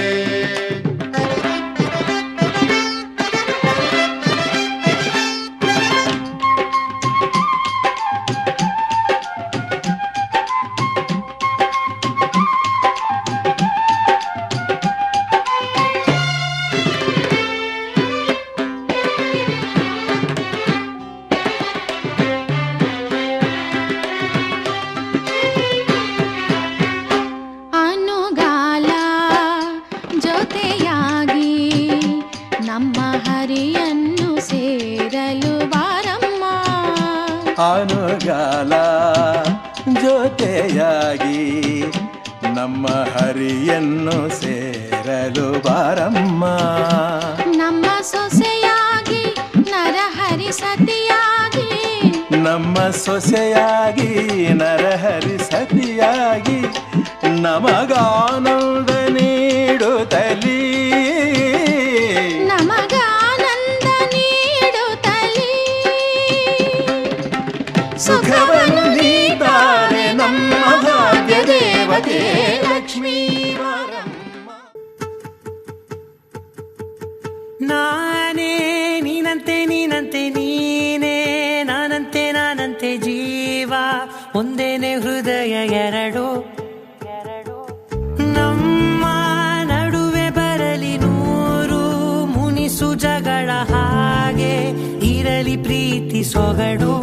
ಅನುಗಾಲ ಜೊತೆಯಾಗಿ ನಮ್ಮ ಹರಿಯನ್ನು ಸೇರಲು ಬಾರಮ್ಮ, ಅನುಗಾಲ ಜೊತೆಯಾಗಿ ನಮ್ಮ ಹರಿಯನ್ನು ಸೇರಲು ಬಾರಮ್ಮ, ನಮ್ಮ ಸೊಸೆಯಾಗಿ ನರಹರಿ ಸತಿಯಾಗಿ, ನಮ್ಮ ಸೊಸೆಯಾಗಿ ನರ ಲಹರಿ ಸತಿಯಾಗಿ ನಮಗಾನಂದ ನೀಡುತ್ತಲೀ ನಮಗಾನಂದ ನೀಡುತ್ತಲೀ ಸುಖವನ್ನು ನೀತಾರೆ ನಮ್ಮ ಭಾಗ್ಯ ದೇವತೆ ಲಕ್ಷ್ಮೀ ನಾನೇ ನೀನಂತೆ ನೀನಂತೆ ನೀನೇ ನಾನಂತೆ ನಾನಂತೆ ಜೀವ ಒಂದೇನೆ ಹೃದಯ ಎರಡು ನಮ್ಮ ನಡುವೆ ಬರಲಿ ನೂರು ಮುನಿಸು ಜಗಳ ಹಾಗೆ ಇರಲಿ ಪ್ರೀತಿ ಸೊಗಡು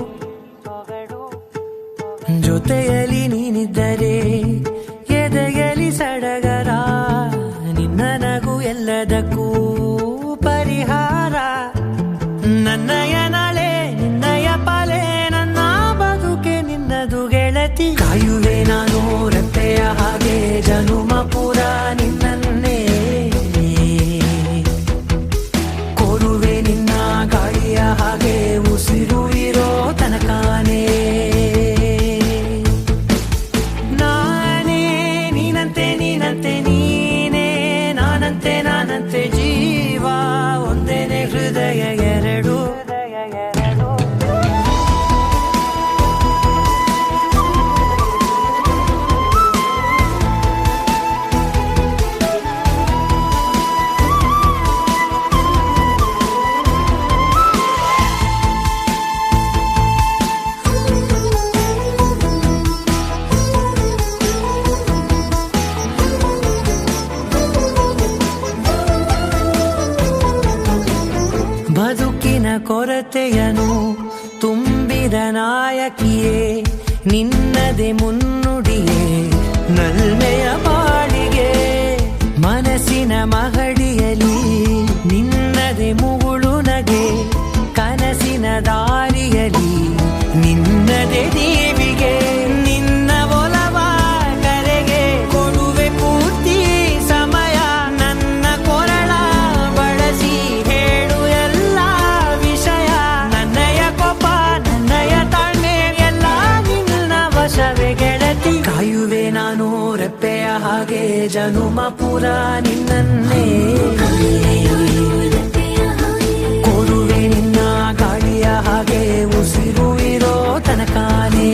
ಜೊತೆಯಲ್ಲಿ ನೀನಿದ್ದರೆ ಎದೆಯಲಿ ಸಡಗರ ನಿನ್ನ ನಗು ಎಲ್ಲದಕ್ಕೂ ಪರಿಹಾರ ನನ್ನಯ ನಾಳೆ ನಿನ್ನಯ ಪಾಲೆ ನನ್ನ ಬದುಕೆ ನಿನ್ನದು ಗೆಳತಿ ಕಾಯುವೆ ನಾನು ರತ್ತೆಯ ಹಾಗೆ ಜನುಮ ಪುರ ನಿನ್ನನ್ನೇ ಕೋರುವೆ ನಿನ್ನ ಗಾಳಿಯ ಹಾಗೆ ಉಸಿರು ಇರೋ ತನಕಾನೇ ನಾನೇ ನೀನಂತೆ ನೀನಂತೆ ನೀನೇ ನಾನಂತೆ ನಾನಂತೆ ಜೀವ ಒಂದೇನೆ ಹೃದಯ ಎರಡು ಬದುಕಿನ ಕೊರತೆಯನು ತುಂಬಿದ ನಾಯಕಿಯೇ ನಿನ್ನದೆ ಮುನ್ನುಡಿಯೇ ನಲ್ಮೆಯ ಬಾಳಿಗೆ ಮನಸ್ಸಿನ ಮಹಡಿಯಲಿ ನಿನ್ನದೆ ಮುಗುಳು ನಗೆ ಕನಸಿನ ದಾರಿಯಲಿ ನಿನ್ನದೆ ದೇವಿಗೆ ನಿನ್ನ ಒಲವ ಕರೆಗೆ ಕೊಡುವೆ ಪೂರ್ತಿ ಸಮಯ ನನ್ನ ಕೊರಳ ಬಳಸಿ ಹೇಳು ಎಲ್ಲ ವಿಷಯ ನನ್ನಯ ಕೋಪ ನನ್ನಯ ತಾಳ್ಮೆ ಎಲ್ಲ ನಿನ್ನ ವಶವೇ ಗೆಳತಿ ಕಾಯುವೆ ನಾನು ರೆಪ್ಪೆಯ ಹಾಗೆ ಜನುಮ ಪುರ ನಿನ್ನನ್ನೇ ಕೋರುವೆ ನಿನ್ನ ಗಾಳಿಯ ಹಾಗೆ ಉಸಿರು ಇರೋ ತನಕಾನೇ